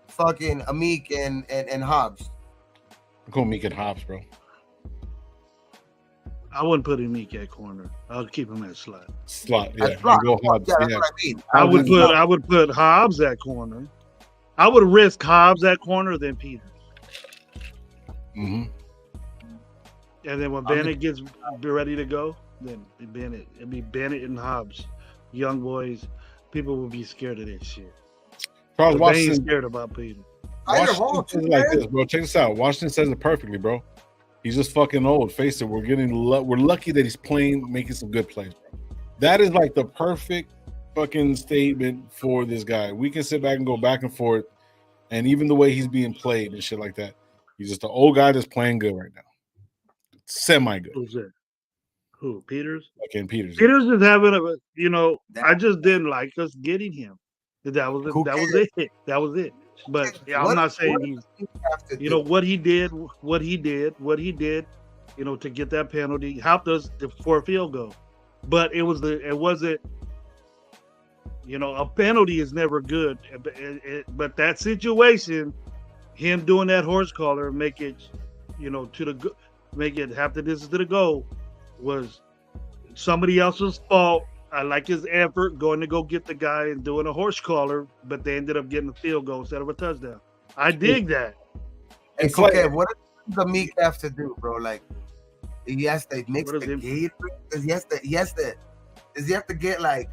fucking Amik and Hobbs? I'm going Meek and Hobbs, bro. I wouldn't put him Meek at corner. I'll keep him at slot. Slot, yeah. That's slot. And go Hobbs. Yeah, that's Yeah. what I mean. I would put Hobbs at corner. I would risk Hobbs at corner than Peters. Mm-hmm. And then when Bennett gets ready to go, then Bennett. It'd be Bennett and Hobbs. Young boys. People will be scared of that shit. Probably But they ain't Washington. scared about Peters. Washington says it like this, bro. Check this out. Washington says it perfectly, bro. He's just fucking old. Face it, we're lucky that he's playing, making some good plays, bro. That is like the perfect fucking statement for this guy. We can sit back and go back and forth, and even the way he's being played and shit like that, he's just an old guy that's playing good right now. Semi good. Who's that? Who? Peters? Fucking Peters. Peters is having I just didn't like us getting him. That was it. That was it. But yeah, I'm not saying he's what he did, to get that penalty helped us for a field goal. But it wasn't a penalty is never good. But that situation, him doing that horse collar, make it half the distance to the goal, was somebody else's fault. I like his effort going to go get the guy and doing a horse collar, but they ended up getting a field goal instead of a touchdown. I dig that. Hey, okay, what does the Meek have to do, bro? Like, he has to mix the Gatorade. Does he have to get like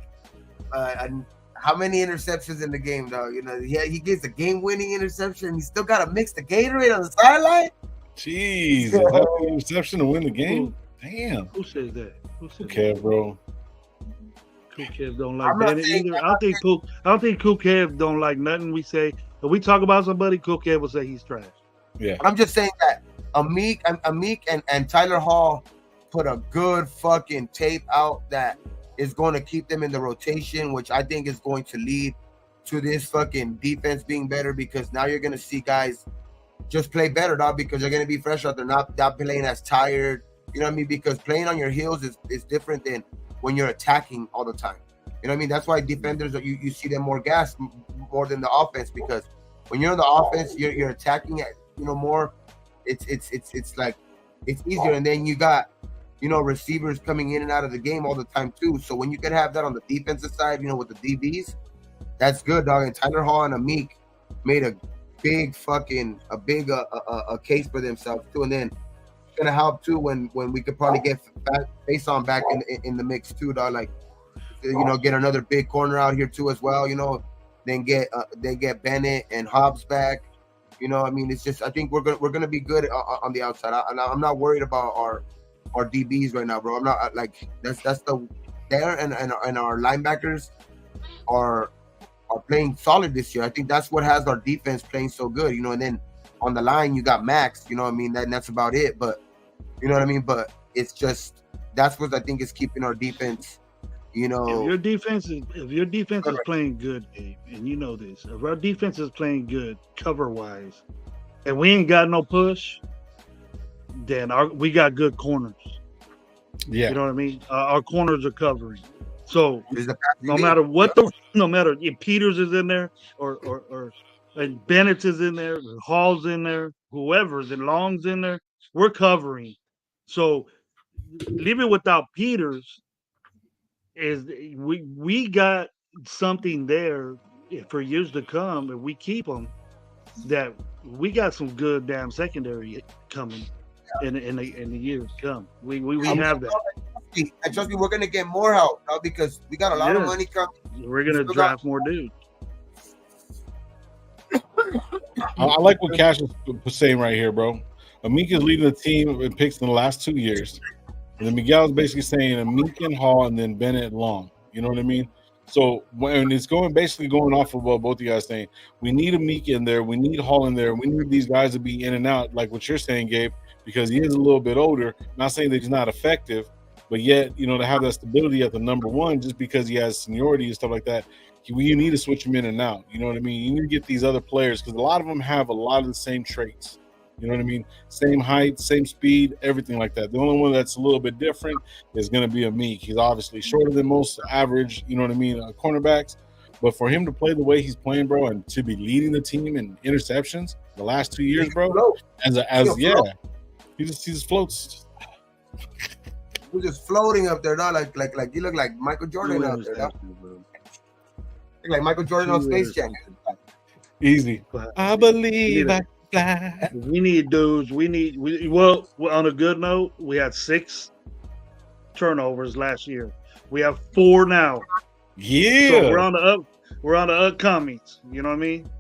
how many interceptions in the game, though? He gets a game-winning interception. He still got to mix the Gatorade on the sideline. Jeez, is that the interception to win the game? Damn. Who says that? Okay, bro. Kool Kev don't like Bennett either. I don't think Kool Kev don't like nothing we say. If we talk about somebody, Kool Kev will say he's trash. Yeah. I'm just saying that Amik and Tyler Hall put a good fucking tape out that is going to keep them in the rotation, which I think is going to lead to this fucking defense being better, because now you're going to see guys just play better, dog, because they're going to be fresh out there, not playing as tired. You know what I mean? Because playing on your heels is different than when you're attacking all the time. You know what I mean? That's why defenders, you see them more gassed more than the offense, because when you're in the offense, you're attacking it, more. It's like it's easier, and then you got receivers coming in and out of the game all the time too. So when you can have that on the defensive side, with the DBs, that's good, dog. And Tyler Hall and Amik made a big case for themselves too, and then it's gonna help too when we could probably get Faison back in the mix too, dog. Like, get another big corner out here too as well. Then get Bennett and Hobbs back. I mean, it's just, I think we're gonna be good on the outside. I'm not worried about our DBs right now, bro. I'm not like that's and our linebackers are playing solid this year. I think that's what has our defense playing so good, and then on the line you got Max, what I mean, that's about it. But you know what I mean? But it's just, that's what I think is keeping our defense, If your defense is playing good, Gabe, and you know this, if our defense is playing good cover wise, and we ain't got no push, then we got good corners. Yeah, you know what I mean. Our corners are covering, so no matter if Peters is in there or and Bennett is in there, or Hall's in there, whoever's and Long's in there, we're covering. So leaving without Peters is we got something there for years to come if we keep them, that we got some good damn secondary coming in the years to come. We have that. And trust me, we're gonna get more help now because we got a lot of money coming. We're gonna draft more dudes. I like what Cash was saying right here, bro. Amik is leading the team in picks in the last 2 years. And then Miguel is basically saying Amik and Hall and then Bennett and Long. You know what I mean? So when it's basically going off of what both of you guys saying, we need Amik in there, we need Hall in there, we need these guys to be in and out, like what you're saying, Gabe, because he is a little bit older. Not saying that he's not effective, but yet, to have that stability at the number one, just because he has seniority and stuff like that, you need to switch him in and out. You know what I mean? You need to get these other players, because a lot of them have a lot of the same traits. You know what I mean? Same height, same speed, everything like that. The only one that's a little bit different is going to be Amik. He's obviously shorter than most average, cornerbacks. But for him to play the way he's playing, bro, and to be leading the team in interceptions the last 2 years, bro, he just floats. He's just floating up there, dog. Like he look like Michael Jordan out there, dog. Like Michael Jordan on Space Jam. Easy. I believe I fly. We need dudes. Well, on a good note, we had 6 turnovers last year. We have 4 now. Yeah. So we're on the upcomings. You know what I mean?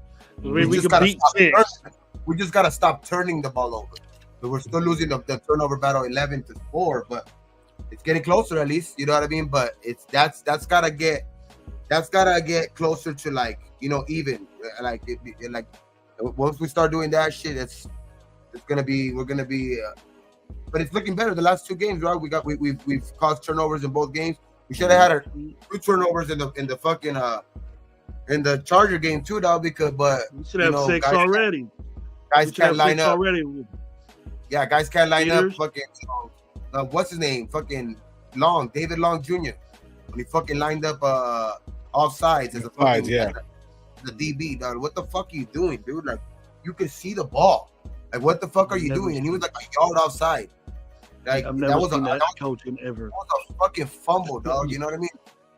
We can beat 6. We just gotta stop turning the ball over. So we're still losing the turnover battle 11-4, but it's getting closer at least. You know what I mean? But that's gotta get closer to like, you know, even like once we start doing that shit, we're gonna be. But it's looking better. The last 2 games, right? We've caused turnovers in both games. We should have had 2 turnovers in the fucking in the Charger game too, dog. But we should have 6 already. Guys can't line up already. Yeah, guys can't line up. Fucking what's his name? Fucking Long, David Long Jr. When he fucking lined up offsides as a fucking the DB, dog. What the fuck are you doing, dude? Like, you can see the ball. Like, what the fuck are you doing? And he was like a yard outside. Like, I've never seen that coaching ever. That was a fucking fumble, dog. You know what I mean?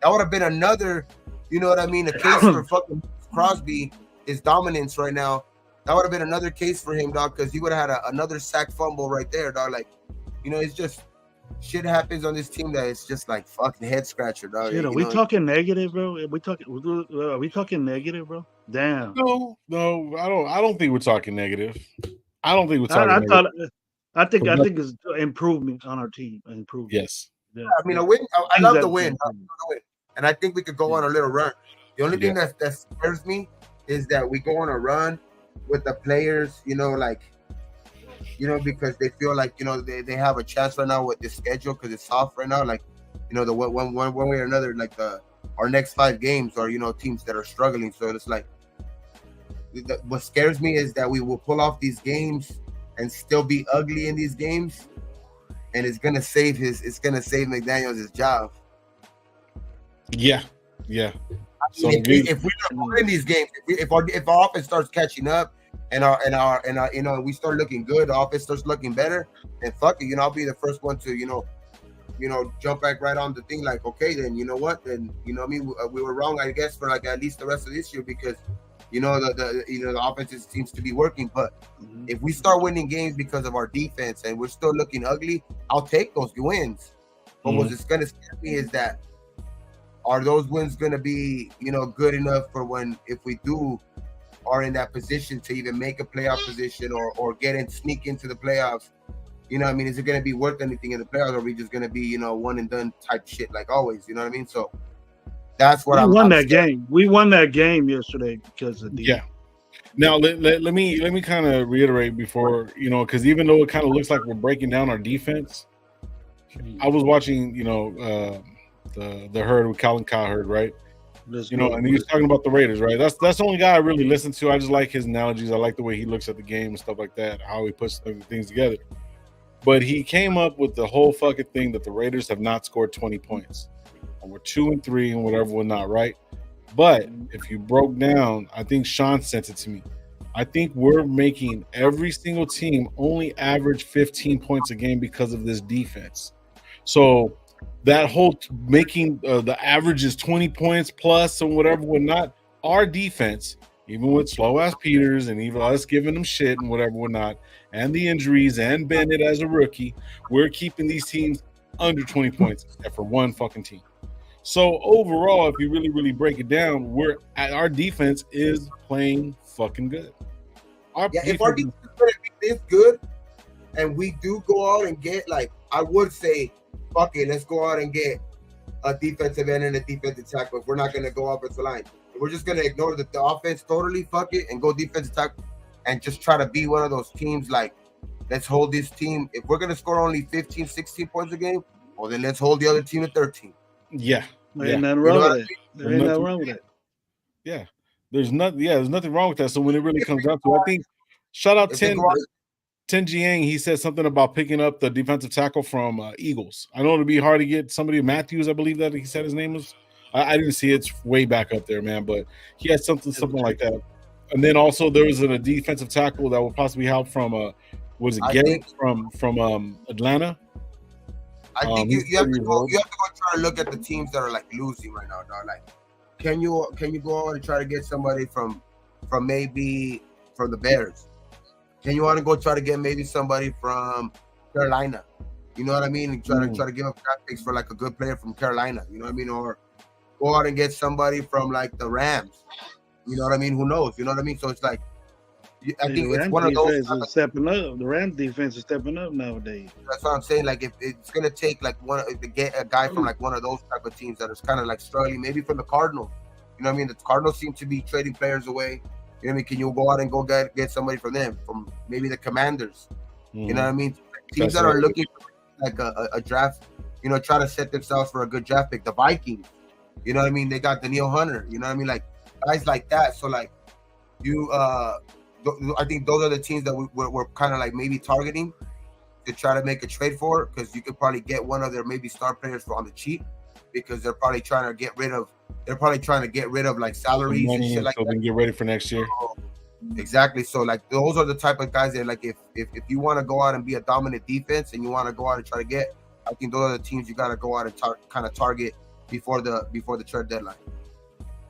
That would have been another, you know what I mean, a case for fucking Crosby, his dominance right now. That would have been another case for him, dog, because he would have had another sack fumble right there, dog. Like, you know, it's just shit happens on this team that it's just like fucking head scratcher, dog. Shit, are we talking negative, bro? Are we talking negative, bro? Damn. No, I don't think we're talking negative. I don't think we're talking negative. I think it's improvement on our team. Improvement. Yes. Yeah, I mean, a win. I love the win. And I think we could go on a little run. The only thing that scares me is that we go on a run with the players, you know, like, you know, because they feel like, you know, they have a chance right now with the schedule because it's soft right now. Like, you know, the one way or another, like our next 5 games are, you know, teams that are struggling. So it's like, what scares me is that we will pull off these games and still be ugly in these games, and it's gonna save McDaniels his job. Yeah. So if we don't win these games, if our offense starts catching up and our you know, we start looking good, the offense starts looking better, then fuck it, you know, I'll be the first one to, you know, jump back right on the thing. Like, okay, then you know what, then you know, I mean, we were wrong, I guess, for like at least the rest of this year, because you know the offense seems to be working. But if we start winning games because of our defense and we're still looking ugly, I'll take those wins. But what's going to scare me is that, are those wins going to be, you know, good enough for if we are in that position to even make a playoff position or sneak into the playoffs? You know what I mean? Is it going to be worth anything in the playoffs, or are we just going to be, you know, one and done type shit like always? You know what I mean? So that's what we won that game. We won that game yesterday because of the Now let me kind of reiterate before, you know, because even though it kind of looks like we're breaking down our defense, I was watching, you know, the herd with Colin Cowherd, right? You know, and he was talking about the Raiders, right? That's the only guy I really listen to. I just like his analogies. I like the way he looks at the game and stuff like that, how he puts things together. But he came up with the whole fucking thing that the Raiders have not scored 20 points. And we're 2-3 and whatever, we're not, right? But if you broke down, I think Sean sent it to me. I think we're making every single team only average 15 points a game because of this defense. So that whole making the average is 20 points plus or whatever, whatnot, our defense, even with slow ass Peters and even us giving them shit and whatever, whatnot, and the injuries and Bennett as a rookie, we're keeping these teams under 20 points except for one fucking team. So overall, if you really, really break it down, our defense is playing fucking good. If our defense is going to be this good, and we do go out and get, like, I would say, fuck it, let's go out and get a defensive end and a defensive tackle. If we're not going to go offensive line, if we're just going to ignore the offense totally, fuck it, and go defensive tackle, and just try to be one of those teams, like, let's hold this team. If we're going to score only 15, 16 poings a game, well, then let's hold the other team at 13. Yeah. There ain't nothing wrong with it. There ain't nothing wrong with it. Yeah. There's nothing wrong with that. So when it really comes down to it, I think shout out Ten Jiang. He said something about picking up the defensive tackle from Eagles. I know it'll be hard to get somebody, Matthews, I believe that he said his name was. I didn't see it. It's way back up there, man. But he had something like that. And then also there was a defensive tackle that would possibly help from was it Garrett from Atlanta? I think you have to go try to look at the teams that are like losing right now, dog. Like, can you go out and try to get somebody from maybe from the Bears? Can you want to go try to get maybe somebody from Carolina? You know what I mean? And try to give up draft picks for like a good player from Carolina. You know what I mean? Or go out and get somebody from like the Rams. You know what I mean? Who knows? You know what I mean? So it's like, I think it's one of those. Stepping up. The Rams defense is stepping up nowadays. That's what I'm saying. Like, if it's gonna take like to get a guy from like one of those type of teams that is kind of like struggling, maybe from the Cardinals. You know what I mean? The Cardinals seem to be trading players away. You know what I mean? Can you go out and go get somebody from them, from maybe the Commanders? You know what I mean? Teams that are looking for like a draft, you know, try to set themselves for a good draft pick. The Vikings, you know what I mean? They got Danielle Hunter. You know what I mean? Like guys like that. So like I think those are the teams that we're kind of like maybe targeting to try to make a trade for, because you could probably get one of their maybe star players on the cheap, because they're probably trying to get rid of like salaries money, and shit like so that. They can get ready for next year. Exactly. So like those are the type of guys that like if you want to go out and be a dominant defense and you want to go out and try to get, I think those are the teams you got to go out and kind of target before the trade deadline.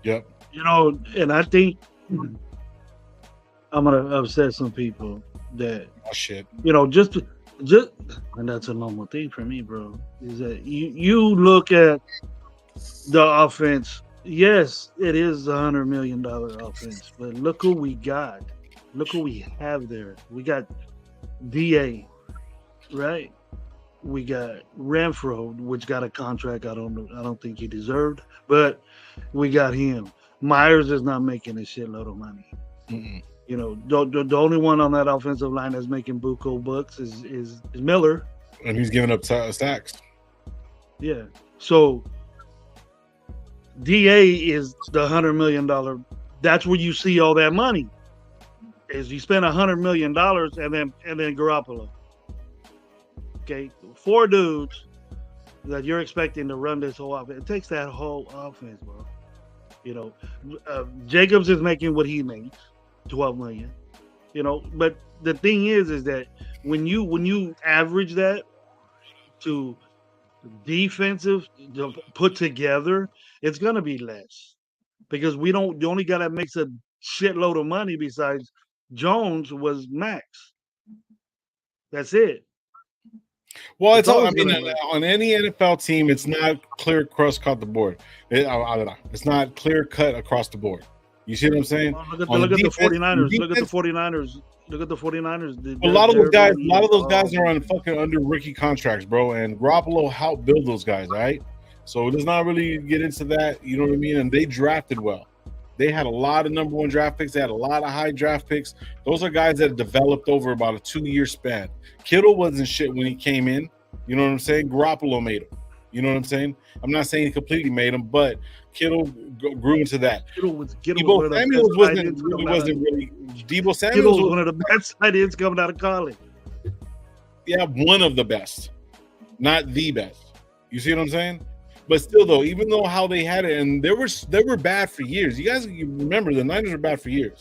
Yep. You know, and I think I'm gonna upset some people that shit. You know, just and that's a normal thing for me, bro. Is that you look at the offense? Yes, it is $100 million offense, but look who we got. Look who we have there. We got DA, right? We got Renfro, which got a contract I don't think he deserved, but we got him. Myers is not making a shitload of money. Mm-mm. You know, the only one on that offensive line that's making buco bucks is Miller, and he's giving up sacks. Yeah, so DA is the $100 million. That's where you see all that money. Is you spend $100 million and then Garoppolo. Okay, 4 dudes that you're expecting to run this whole offense. It takes that whole offense, bro. You know, Jacobs is making what he makes, $12 million. You know, but the thing is that when you average that to defensive put together, it's gonna be less, because the only guy that makes a shitload of money besides Jones was Max. That's it. Well, it's all. I mean, on any NFL team, it's not clear across the board. It's not clear cut across the board. You see what I'm saying? Look at the 49ers. Look at the 49ers. Look at the 49ers. A lot of those guys are on fucking under rookie contracts, bro. And Garoppolo helped build those guys, right? So let's not really get into that. You know what I mean? And they drafted well. They had a lot of number 1 draft picks. They had a lot of high draft picks. Those are guys that developed over about a 2-year span. Kittle wasn't shit when he came in. You know what I'm saying? Garoppolo made him. You know what I'm saying? I'm not saying he completely made him, but Kittle grew into that. Debo Samuels wasn't really. Debo Samuels was one of the best ideas coming out of college. Yeah, one of the best, not the best. You see what I'm saying? But still, though, even though how they had it, and they were bad for years. You remember the Niners were bad for years.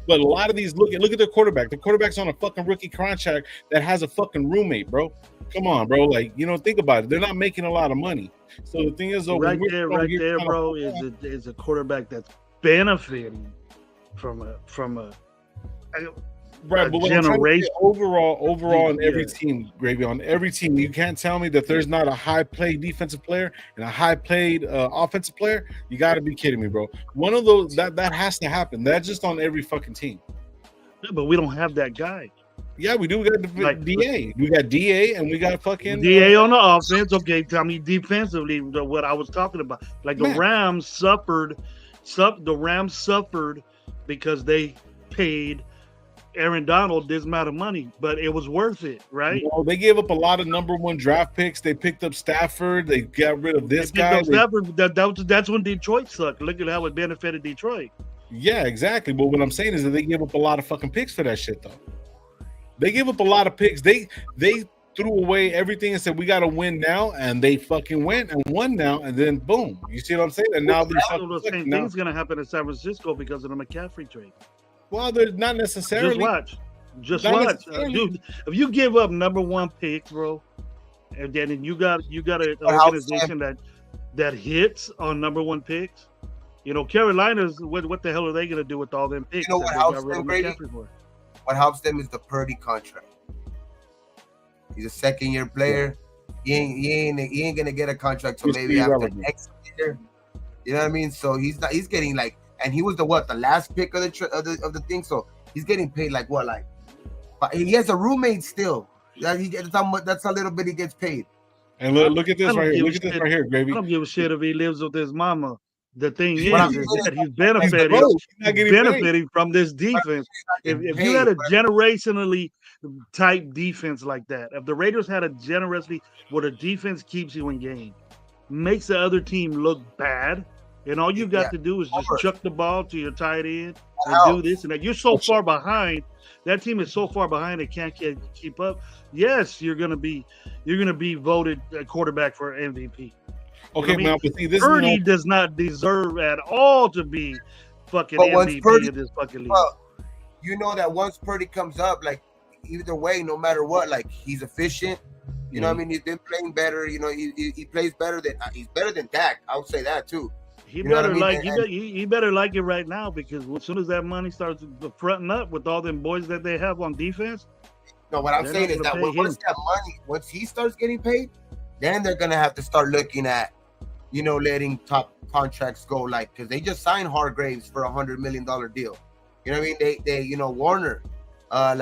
But a lot of these, look at their quarterback. The quarterback's on a fucking rookie contract that has a fucking roommate, bro. Come on, bro. Like, you know, think about it. They're not making a lot of money. So the thing is, though, right there, bro, is a quarterback that's benefiting from a right, but generation. Overall, on every team, Gravy, on every team, you can't tell me that there's not a high played defensive player and a high played offensive player. You got to be kidding me, bro. One of those that has to happen. That's just on every fucking team. Yeah, but we don't have that guy. Yeah, we do. We got DA. We got DA, and we got fucking DA on the offense. Okay, tell me defensively what I was talking about. Like the Rams suffered. The Rams suffered because they paid Aaron Donald this amount of money, but it was worth it, right? Well, they gave up a lot of number 1 draft picks. They picked up Stafford. They got rid of this guy. Stafford. That's when Detroit sucked. Look at how it benefited Detroit. Yeah, exactly. But what I'm saying is that they gave up a lot of fucking picks for that shit, though. They gave up a lot of picks. They threw away everything and said we got to win now, and they fucking went and won now, and then boom, you see what I'm saying? And now they're So fucking the same now. thing's gonna happen in San Francisco because of the McCaffrey trade. Well, they're not necessarily. Just Not watch, necessarily. dude. If you give up number one picks, bro, and then you got an organization that hits on number one picks. You know, Carolina's what the hell are they gonna do with all them picks? You know what helps them, Brady? What helps them is the Purdy contract. He's a second-year player. He ain't gonna get a contract till maybe after next year. You know what I mean? So he's getting like, and he was the last pick of the thing. So he's getting paid like what, like he has a roommate still. That's a little bit he gets paid. And look at this right here. Look at this right here, baby. I don't give a shit if he lives with his mama. The thing is that he's benefiting from this defense. If you had a generationally type defense like that, if the Raiders had a generously where the defense keeps you in game, makes the other team look bad, and all you got to do is just chuck the ball to your tight end and do this and that. You're so far behind. That team is so far behind they can't keep up. Yes, you're gonna be voted a quarterback for MVP. Okay, you know but see, this Purdy does not deserve at all to be fucking MVP in this fucking league. You know that once Purdy comes up, like either way, no matter what, like he's efficient. You know what I mean? He's been playing better. You know, he plays better than he's better than Dak. I would say that too. He better he better like it right now because as soon as that money starts fronting up with all them boys that they have on defense. No, what I'm saying is that once he starts getting paid, then they're gonna have to start looking at, you know, letting top contracts go, like because they just signed Hargraves for $100 million deal. You know what I mean? They you know, Warner, my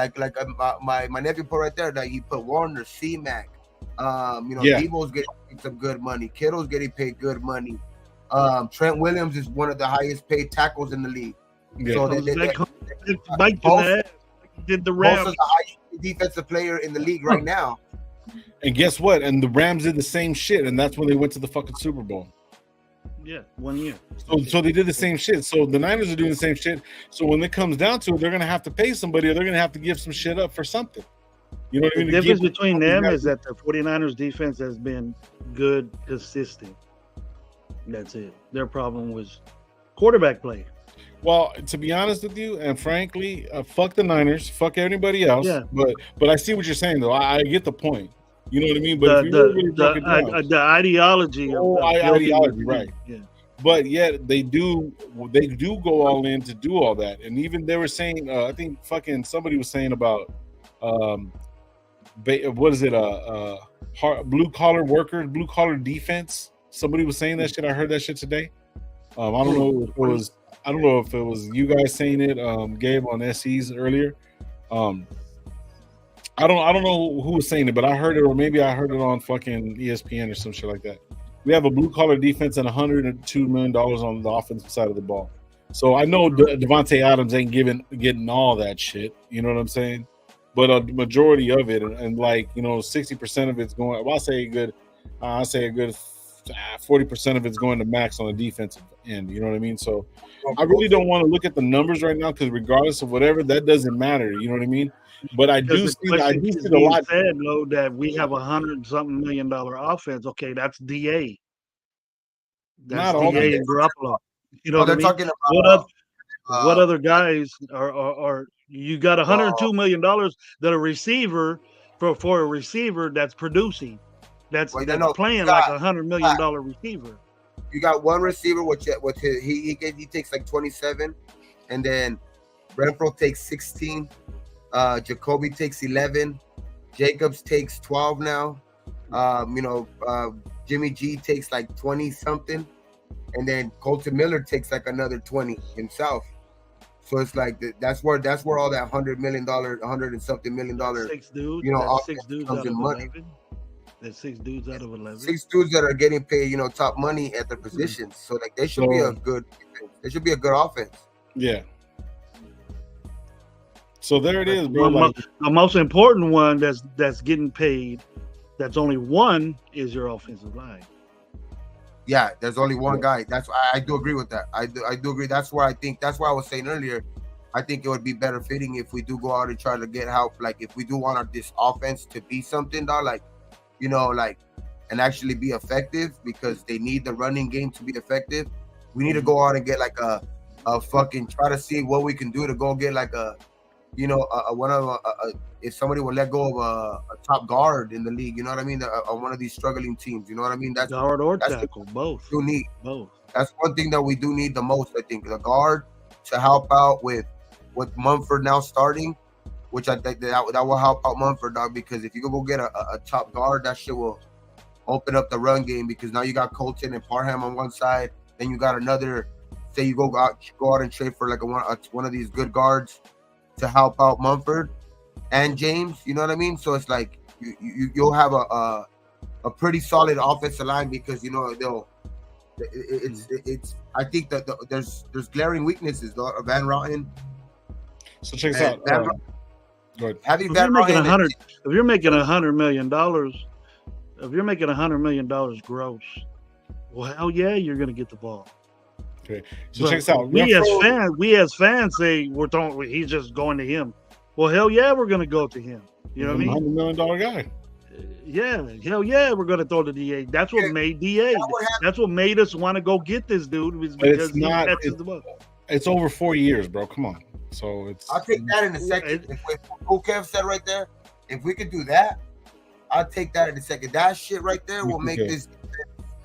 nephew put right there that he put Warner, C-Mac, you know, Debo's getting some good money, Kittle's getting paid good money. Trent Williams is one of the highest paid tackles in the league. Yeah. So did the Rams. The highest defensive player in the league right now. And guess what? And the Rams did the same shit, and that's when they went to the fucking Super Bowl. Yeah, 1 year. So they did the same shit. So the Niners are doing the same shit. So when it comes down to it, they're gonna have to pay somebody, or they're gonna have to give some shit up for something. You know what I mean? The difference between them is that the 49ers defense has been good, consistent. That's it. Their problem was quarterback play. Well, to be honest with you, and frankly, fuck the Niners, fuck everybody else. Yeah. But I see what you're saying, though. I get the point. You know what I mean? But the ideology. Ideology, right? Yeah. But yet they do go all in to do all that, and even they were saying, I think fucking somebody was saying about, what is it? Blue collar workers, blue collar defense. Somebody was saying that shit. I heard that shit today. I don't know if it was you guys saying it, Gabe, on SEs earlier. I don't know who was saying it, but I heard it, or maybe I heard it on fucking ESPN or some shit like that. We have a blue collar defense and $102 million on the offensive side of the ball. So I know Devontae Adams ain't getting all that shit. You know what I'm saying? But a majority of it, and like, you know, 60% of it's going. Well, I say a good 40% of it's going to Max on the defensive end. You know what I mean? So I really don't want to look at the numbers right now because regardless of whatever, that doesn't matter. You know what I mean? But I do see a lot. Said, though, that we have $100-something million offense. Okay, that's DA. That's not DA and Garoppolo. You know what I mean? Talking about what other guys are you got $102 million that a receiver for a receiver that's producing. That's playing like $100 million receiver. You got one receiver, which he takes like 27, and then Renfro takes 16. Jacoby takes 11. Jacobs takes 12 now. Jimmy G takes like 20 something, and then Colton Miller takes like another 20 himself. So it's like that's where all that $100 and something million dollar. Six dudes. Six dudes out of money. There's 6 dudes out of 11. 6 dudes that are getting paid, top money at their positions. So like they should be a good offense. Yeah. So there it is, bro. The most important one that's getting paid, that's only one, is your offensive line. Yeah, there's only one guy. I do agree with that. I do agree. That's why I was saying earlier, I think it would be better fitting if we do go out and try to get help. Like if we do want this offense to be something, dog, like and actually be effective, because they need the running game to be effective. We need to go out and get like a fucking try to see what we can do to go get like if somebody will let go of a top guard in the league, you know what I mean? One of these struggling teams, you know what I mean? That's guard or tackle, both. You need both. That's one thing that we do need the most. I think the guard to help out with Mumford now starting, which I think that will help out Mumford, dog. Because if you go get a top guard, that shit will open up the run game, because now you got Colton and Parham on one side, then you got another. Say you go out and trade for like one of these good guards to help out Mumford and James. You know what I mean? So it's like you'll have a pretty solid offensive line, because they'll. It's. I think that there's glaring weaknesses though. Van Rotten. So check this out. Go ahead. Having If Van Rotten, if you're making $100 million, if you're making $100 million gross, well, hell yeah, you're gonna get the ball. Okay, so check this out. We as fans say he's just going to him. Well, hell yeah, we're gonna go to him. You know what I mean? $100 million guy. Yeah, hell yeah, we're gonna throw the DA. That's what made DA. That's what made us want to go get this dude. Was because it's not. It's over 4 years, bro. Come on. So it's. I'll take that in a second. What Kev said right there. If we could do that, I'll take that in a second. That shit right there will make this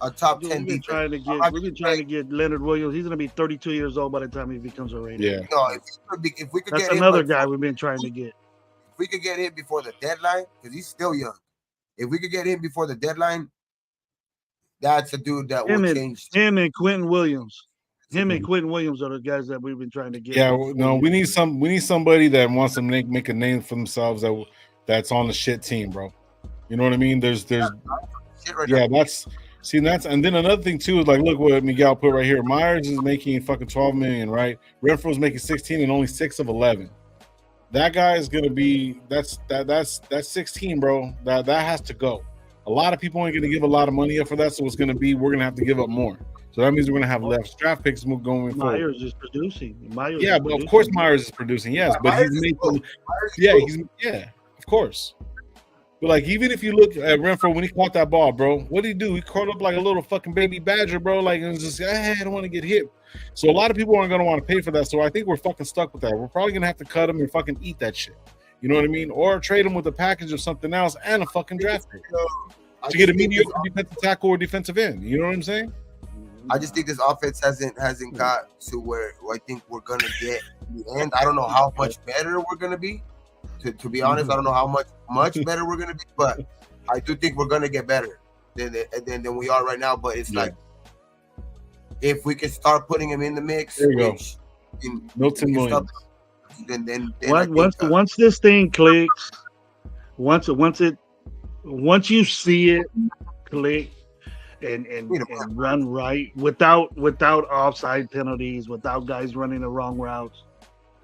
a top 10 defense. We've been trying to get Leonard Williams. He's gonna be 32 years old by the time he becomes a Raider. Yeah. No, if we could that's get another guy we've been trying to get. If we could get him before the deadline, because he's still young. If we could get him before the deadline, that's a dude that will change. Him and Quentin Williams. Him and Quentin Williams are the guys that we've been trying to get. Yeah, no, we need somebody that wants to make a name for themselves that's on the shit team, bro. You know what I mean? That's and then another thing too is like, look what Miguel put right here. Myers is making fucking $12 million, right? Renfro's making 16 and only 6 of 11. That guy is gonna be that's 16, bro. That has to go. A lot of people ain't gonna give a lot of money up for that, so it's gonna be we're gonna have to give up more. So that means we're gonna have less draft picks going forward. Myers is producing. But of course Myers is producing, yes. But he's making of course. But like, even if you look at Renfro when he caught that ball, bro, what did he do? He caught up like a little fucking baby badger, bro. Like, it was just, I don't want to get hit. So a lot of people aren't going to want to pay for that. So I think we're fucking stuck with that. We're probably going to have to cut him and fucking eat that shit. You know what I mean? Or trade him with a package of something else and a fucking draft pick to get a mediocre defensive tackle or defensive end. You know what I'm saying? I just think this offense hasn't got to where I think we're going to get in the end. I don't know how much better we're going to be. To be honest, I don't know how much better we're gonna be, but I do think we're gonna get better than we are right now. But it's like, if we can start putting him in the mix, there you go. Milton Williams. Once this thing clicks, once you see it click and run right without offside penalties, without guys running the wrong routes,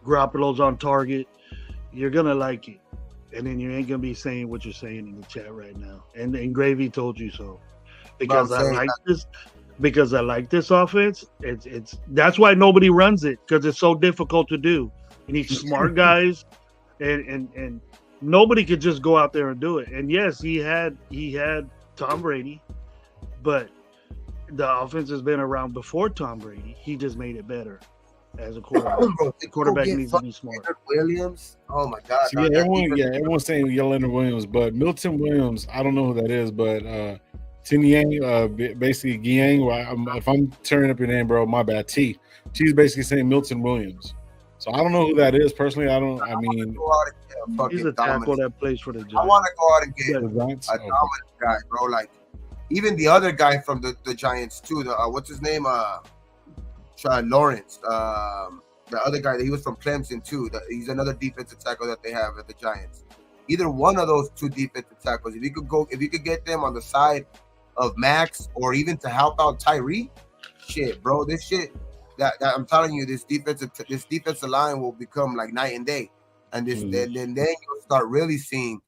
Garoppolo's on target. You're gonna like it, and then you ain't gonna be saying what you're saying in the chat right now. And Gravy told you so, because I like this offense. It's that's why nobody runs it, because it's so difficult to do. You need smart guys, and nobody could just go out there and do it. And yes, he had Tom Brady, but the offense has been around before Tom Brady. He just made it better. As a quarterback, the quarterback needs to be smart. Williams, oh my god! So everyone's saying Leonard Williams, but Milton Williams, I don't know who that is, but Tinyang, basically Giang. If I'm turning up your name, bro, my bad. She's basically saying Milton Williams. So I don't know who that is personally. I mean, he's a tackle that plays for the Giants. I want to go out and get a dominant guy, bro. Like even the other guy from the Giants too. The what's his name? Lawrence, the other guy, that he was from Clemson too. He's another defensive tackle that they have at the Giants. Either one of those two defensive tackles, if you could get them on the side of Max, or even to help out Tyree, shit, bro, this shit that I'm telling you, this defensive line will become like night and day, and then you'll start really seeing,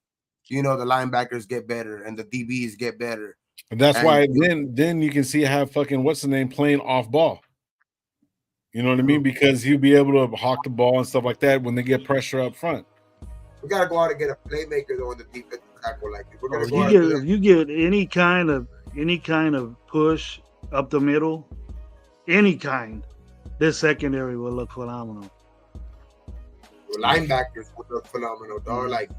the linebackers get better and the DBs get better. And that's why then you can see how fucking what's the name playing off ball. You know what I mean? Because he'll be able to hawk the ball and stuff like that when they get pressure up front. We gotta go out and get a playmaker though in the defensive tackle. Like if we're gonna If go out you and get do if you get any kind of push up the middle, any kind, this secondary will look phenomenal. linebackers would look phenomenal, dog. Like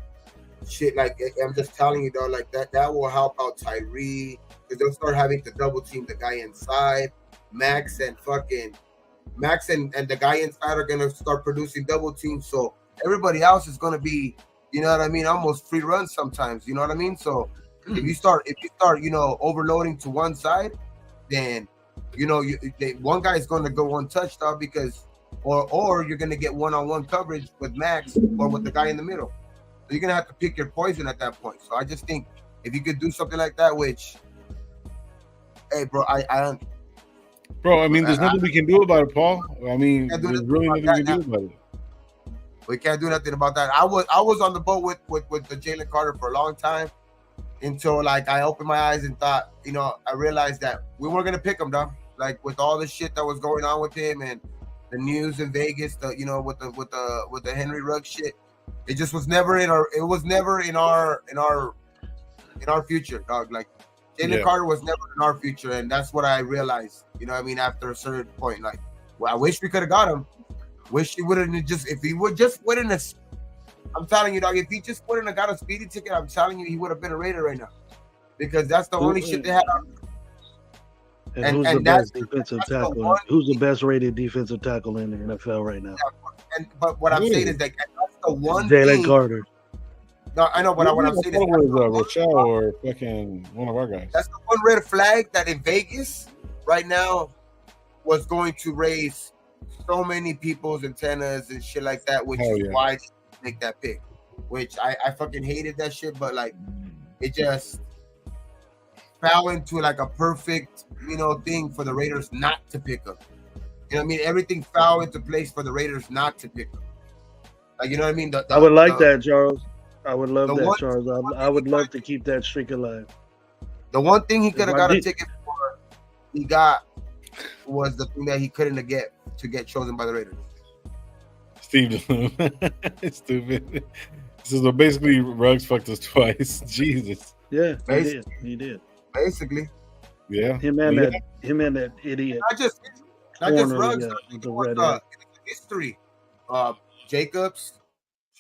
shit, like I'm just telling you, dog. Like that will help out Tyree because they'll start having to double team the guy inside. Max and the guy inside are gonna start producing double teams. So everybody else is gonna be, you know what I mean, almost free runs sometimes. You know what I mean? So if you start, overloading to one side, then one guy is gonna go one touchdown because, or you're gonna get one-on-one coverage with Max or with the guy in the middle. So you're gonna have to pick your poison at that point. So I just think if you could do something like that, which, hey, bro, I don't. Bro, I mean, there's nothing we can do about it, Paul. I mean, there's really nothing we can do about it. We can't do nothing about that. I was on the boat with the Jalen Carter for a long time until like I opened my eyes and thought, I realized that we weren't gonna pick him, dog. Like with all the shit that was going on with him and the news in Vegas, with the Henry Ruggs shit, it just was never in our. It was never in our future, dog. Like Jalen Carter was never in our future, and that's what I realized. You know what I mean? After a certain point, like, well, I wish we could have got him. Wish he wouldn't if he would just wouldn't have. I'm telling you, dog, if he just wouldn't have got a speedy ticket, I'm telling you, he would have been a Raider right now. Because that's the only shit they had on. And who's the best defensive tackle? Who's the best rated defensive tackle in the NFL right now? But what I'm saying is that that's the one Jalen Carter. No, I know, but what I'm saying is Rochelle or fucking one of our guys. That's the one red flag that in Vegas right now was going to raise so many people's antennas and shit like that, which is why they make that pick. Which I fucking hated that shit, but like it just fell into like a perfect, thing for the Raiders not to pick him. You know what I mean? Everything fell into place for the Raiders not to pick him. Like, you know what I mean? I would like that, Charles. I would love that, Charles. I would love to keep that streak alive. The one thing he could have got a ticket for, he got, was the thing that he couldn't get to get chosen by the Raiders. Steve, stupid. So basically, Ruggs fucked us twice. Jesus. Yeah, he did. Basically. Yeah. Him and that idiot. Not just Ruggs. History. Jacobs,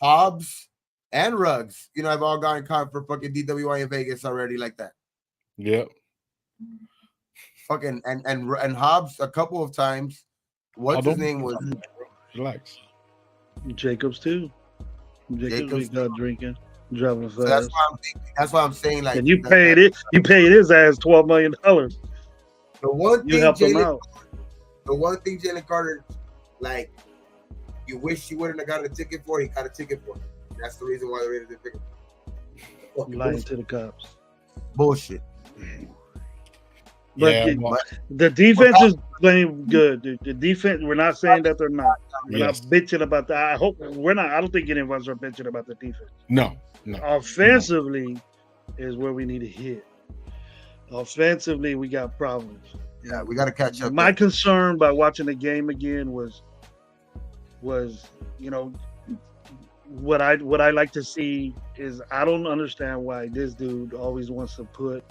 Hobbs, and Ruggs. I've all gotten caught for fucking DWI in Vegas already like that. Yep. Fucking and Hobbs a couple of times. What's his name was? Relax. Jacobs too. Jacobs got drinking, driving fast. So that's why I'm saying like. And you paid it. You paid his ass $12 million. The one thing you helped him out. The one thing Jalen Carter, like, you wish he wouldn't have got a ticket for. He got a ticket for. That's the reason why the Raiders didn't pick him. Lying to the cops. Bullshit. But the defense is playing good. The defense, we're not saying that they're not. We're not bitching about that. I hope we're not. I don't think any of us are bitching about the defense. No. Offensively is where we need to hit. Offensively, we got problems. Yeah, we got to catch up. My concern by watching the game again was what I like to see is I don't understand why this dude always wants to put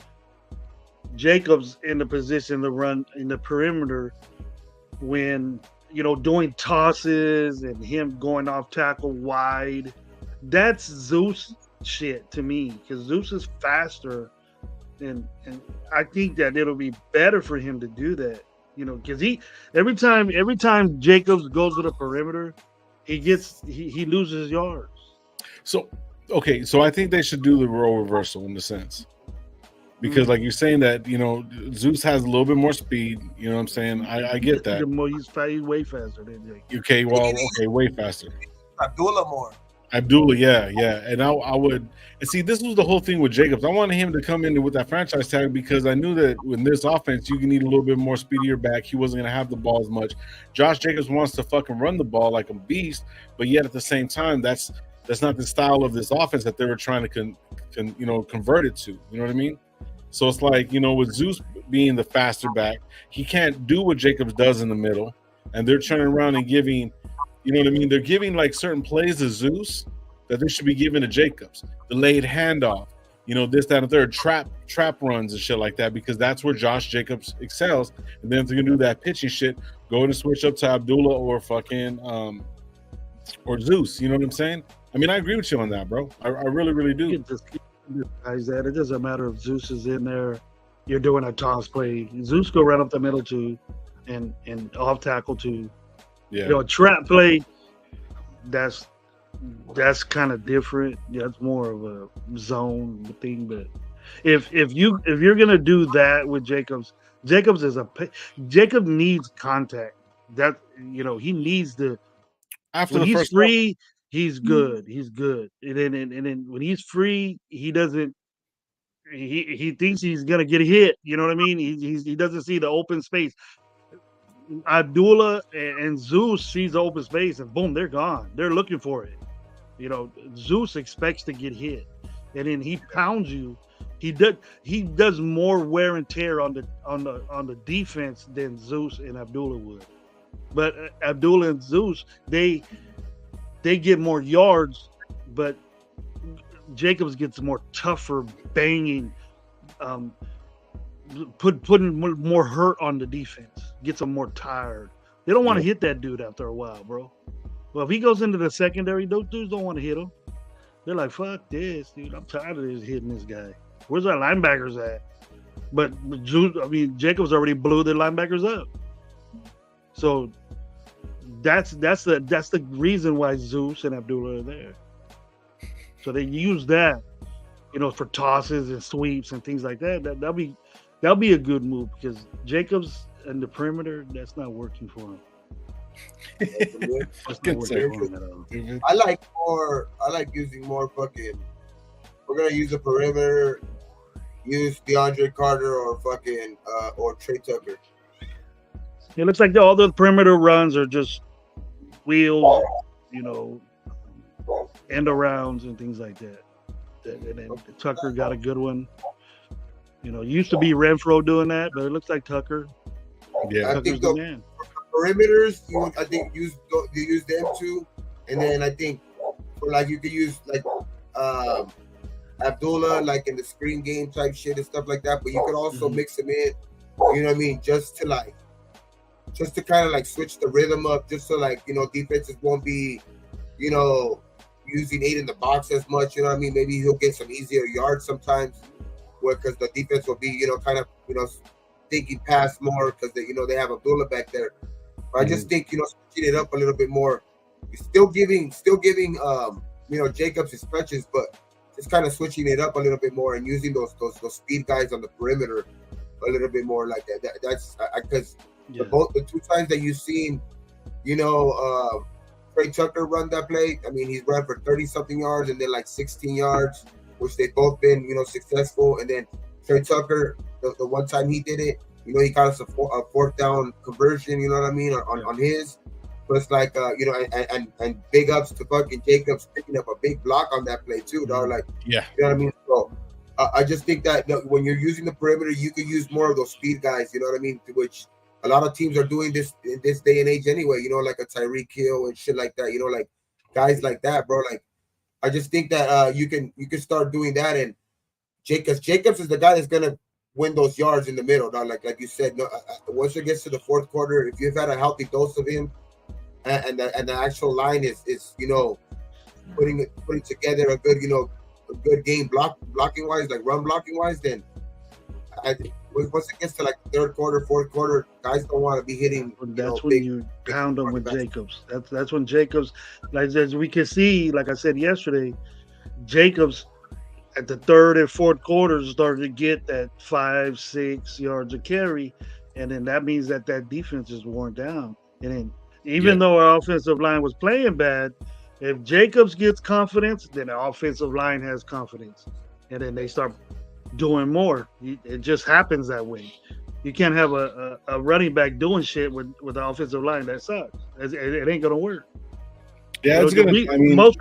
Jacobs in the position to run in the perimeter when doing tosses and him going off tackle wide. That's Zeus shit to me because Zeus is faster and I think that it'll be better for him to do that. Because every time Jacobs goes to the perimeter, he loses yards. So I think they should do the role reversal in the sense. Because like you're saying that, Zeus has a little bit more speed. You know what I'm saying? I get that. He's way faster than Jake. Okay, way faster. Abdullah, yeah. And I would see this was the whole thing with Jacobs. I wanted him to come in with that franchise tag because I knew that in this offense you need a little bit more speedier back. He wasn't gonna have the ball as much. Josh Jacobs wants to fucking run the ball like a beast, but yet at the same time, that's not the style of this offense that they were trying to convert it to. You know what I mean? So it's like, with Zeus being the faster back, he can't do what Jacobs does in the middle. and they're turning around and giving, you know what I mean? They're giving like certain plays to Zeus that they should be giving to Jacobs. Delayed handoff, you know, this, that, and third, trap runs and shit like that, because that's where Josh Jacobs excels. And then if they're gonna do that pitching shit, go and switch up to Abdullah or fucking or Zeus. You know what I'm saying? I mean, I agree with you on that, bro. I really, really do. You can just guys that it doesn't matter if Zeus is in there. You're doing a toss play. Zeus go right up the middle too, and off tackle too. Yeah. You know, a trap play. That's kind of different. That's more of a zone thing. But if you're gonna do that with Jacobs is Jacob needs contact. That, you know, he needs the After when the he's first free, he's good. He's good. And then when he's free, he doesn't. He thinks he's gonna get hit. You know what I mean? He doesn't see the open space. Abdullah and Zeus sees the open space, and boom, they're gone. They're looking for it. You know, Zeus expects to get hit, and then he pounds you. He does more wear and tear on the defense than Zeus and Abdullah would. But Abdullah and Zeus, they get more yards, but Jacobs gets more tougher, banging, putting more hurt on the defense, gets them more tired. They don't want to hit that dude after a while, bro. Well, if he goes into the secondary, those dudes don't want to hit him. They're like, fuck this, dude. I'm tired of this hitting this guy. Where's our linebackers at? But Jacobs already blew their linebackers up. So that's the reason why Zeus and Abdullah are there. So they use that, you know, for tosses and sweeps and things like that. That'll be a good move, because Jacobs and the perimeter, that's not working for him. I like using more fucking. We're gonna use a perimeter. Use DeAndre Carter or fucking or Trey Tucker. It looks like all the perimeter runs are just wheels, you know, end arounds and things like that. And then Tucker got a good one. You know, used to be Renfro doing that, but it looks like Tucker. Yeah, I think the man. Perimeters, I think you use them too, and then I think for like you could use like Abdullah like in the screen game type shit and stuff like that, but you could also mix them in. You know what I mean? Just to kind of like switch the rhythm up, just so like, you know, defenses won't be, you know, using 8 in the box as much. You know what I mean? Maybe he'll get some easier yards sometimes, because the defense will be, you know, kind of, you know, thinking pass more because they, you know, they have Abdullah back there. But I just think, you know, switching it up a little bit more, still giving you know, Jacobs his stretches, but just kind of switching it up a little bit more and using those speed guys on the perimeter a little bit more like that. That's because the 2 times that you've seen, you know, Trey Tucker run that play, I mean, he's run for 30-something yards and then like 16 yards, which they've both been, you know, successful. And then Trey Tucker, the one time he did it, you know, he got us a 4th down conversion, you know what I mean, on his. So it's like, you know, and big ups to fucking Jacobs picking up a big block on that play too, dog. Like, yeah, you know what I mean? So I just think that when you're using the perimeter, you can use more of those speed guys, you know what I mean? Which a lot of teams are doing this in this day and age anyway, you know, like a Tyreek Hill and shit like that, you know, like guys like that, bro. Like, I just think that you can start doing that. And Jacobs is the guy that's gonna win those yards in the middle, dog. Like you said, no, once it gets to the 4th quarter, if you've had a healthy dose of him, and the actual line is you know, putting together a good, you know, a good game blocking wise, like run blocking wise, then once it gets to like 3rd quarter, 4th quarter, guys don't want to be hitting. That's when you pound them with Jacobs. That's when Jacobs, like as we can see, like I said yesterday, Jacobs at the 3rd and 4th quarters started to get that 5-6 yards a carry, and then that means that defense is worn down. And then even though our offensive line was playing bad, if Jacobs gets confidence, then the offensive line has confidence, and then they start doing more. It just happens that way. You can't have a running back doing shit with the offensive line. That sucks. It ain't gonna work. Yeah, it's gonna. I mean, most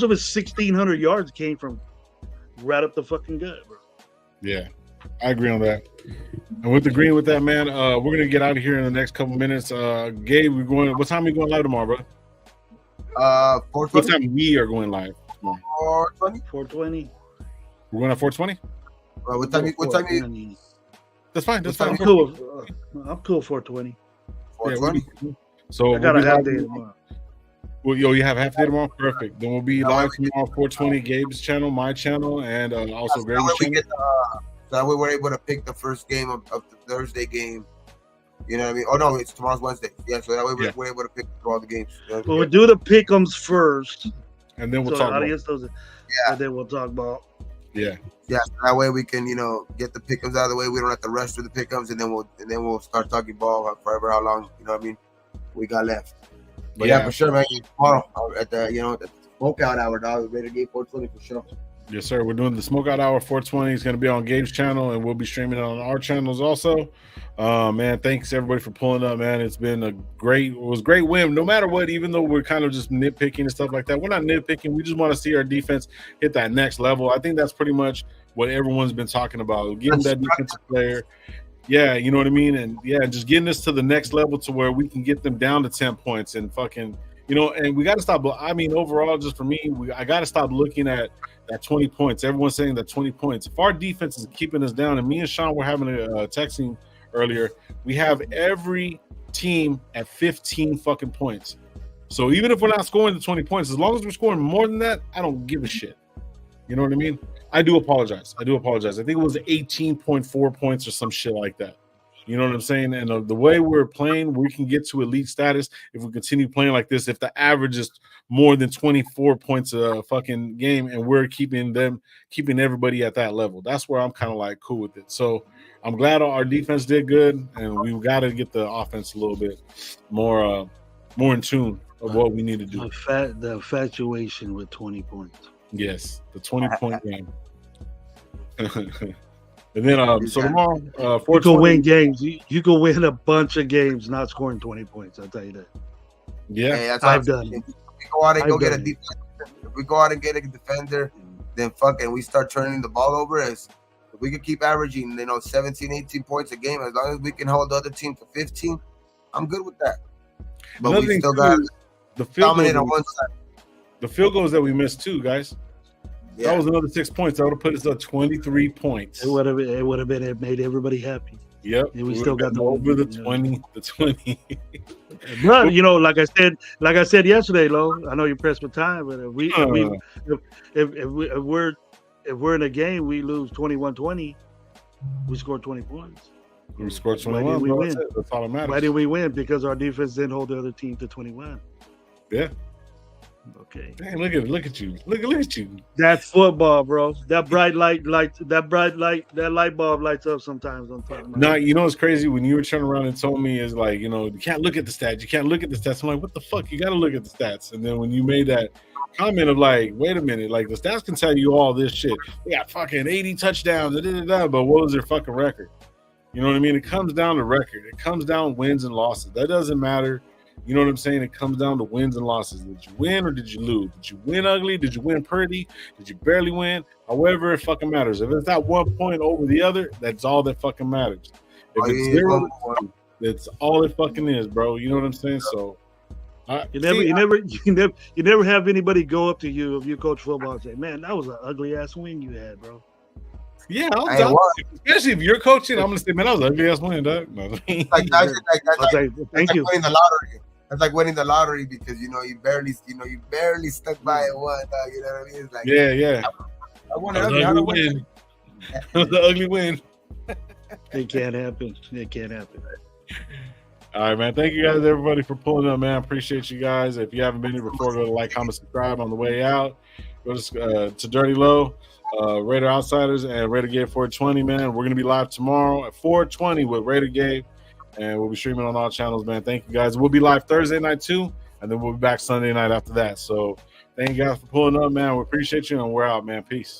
of his 1,600 yards came from right up the fucking gut, bro. Yeah, I agree on that. And with agreeing with that, man, we're gonna get out of here in the next couple minutes. Gabe, we're going. What time are we going live tomorrow, bro? 4:20. What time we are going live tomorrow? 4:20. 420. We're going at 4:20. What time? What time? You, That's fine. That's fine. I'm cool. I'm cool. 420. 4:20. So I got we'll a be half live day tomorrow. tomorrow. Well, you have half day tomorrow. Perfect. Then we'll be live tomorrow, 420. Gabe's channel, my channel, and also Grady's channel. That way we're able to pick the first game of the Thursday game. You know what I mean? Oh no, it's tomorrow's Wednesday. Yeah, so that way we're able to pick all the games. You know Well, we'll do the pick'ems first, and then we'll so talk. And then we'll talk about. Yeah. Yeah. So that way we can, get the pick'ems out of the way. We don't have to rush through the pick'ems, and then we'll start talking ball forever. How long? You know what I mean? We got left. But yeah, for sure, man. Tomorrow at the the smokeout hour, dog. Raider game 420 for sure. Yes, sir. We're doing the Smokeout Hour 420. It's going to be on Gabe's channel, and we'll be streaming it on our channels also. Man, thanks everybody for pulling up, man. It was a great win. No matter what, even though we're kind of just nitpicking and stuff like that, we're not nitpicking. We just want to see our defense hit that next level. I think that's pretty much what everyone's been talking about. Getting that defensive player. Yeah, you know what I mean? And yeah, just getting us to the next level to where we can get them down to 10 points and fucking, and we got to stop. I mean, overall, just for me, I got to stop looking at that 20 points. Everyone's saying that 20 points. If our defense is keeping us down, and me and Sean were having a texting earlier, we have every team at 15 fucking points. So even if we're not scoring the 20 points, as long as we're scoring more than that, I don't give a shit. You know what I mean? I do apologize. I think it was 18.4 points or some shit like that. You know what I'm saying? And the way we're playing, we can get to elite status if we continue playing like this. If the average is more than 24 points a fucking game, and we're keeping everybody at that level, that's where I'm kind of like cool with it. So I'm glad our defense did good, and we've got to get the offense a little bit more in tune of what we need to do. The infatuation with 20 points. Yes, the 20-point game. And then, so tomorrow, you can win games. You can win a bunch of games not scoring 20 points. I'll tell you that. Yeah, hey, that's I've done. If we go out and get a defender, if we go out and get a defender, then fucking we start turning the ball over. As if we can keep averaging, 17, 18 points a game, as long as we can hold the other team to 15, I'm good with that. But we still got the field dominate on one side. The field goals that we missed too, guys. Yeah. That was another 6 points. That would have put us at 23 points. It would have made everybody happy. Yep. And we still got over the 20. The 20. But like I said yesterday, Lo. I know you're pressed for time, but if we're in a game, we lose 21-20. We scored 20 points. We scored 21. We win. That's all that matters. Why did we win? Because our defense didn't hold the other team to 21. Yeah. Okay. Dang, look at you. Look at you. That's football, bro. That light bulb lights up sometimes. I'm talking about. No, you know what's crazy? When you were turning around and told me is like, you can't look at the stats. You can't look at the stats. I'm like, what the fuck? You got to look at the stats. And then when you made that comment of like, wait a minute, like the stats can tell you all this shit. They got fucking 80 touchdowns, but what was their fucking record? You know what I mean? It comes down to record. It comes down wins and losses. That doesn't matter. You know what I'm saying? It comes down to wins and losses. Did you win or did you lose? Did you win ugly? Did you win pretty? Did you barely win? However, it fucking matters. If it's that 1 point over the other, that's all that fucking matters. If it's 0, that's all it fucking is, bro. You know what I'm saying? So you never have anybody go up to you if you coach football and say, "Man, that was an ugly ass win you had, bro." Yeah, especially if you're coaching, I'm gonna say, "Man, that was an ugly ass win, dog." No. Thank you. Winning the lottery. That's like winning the lottery because you barely stuck by it one. You know what I mean? It's like yeah. I won an ugly win. The ugly win. It can't happen. All right, man. Thank you guys, everybody, for pulling up, man. I appreciate you guys. If you haven't been here before, go to like, comment, subscribe on the way out. Go to Dirty Low, Raider Outsiders, and Raider Gabe 420, man. We're gonna be live tomorrow at 420 with Raider Gabe. And we'll be streaming on all channels, man. Thank you, guys. We'll be live Thursday night, too. And then we'll be back Sunday night after that. So thank you guys for pulling up, man. We appreciate you, and we're out, man. Peace.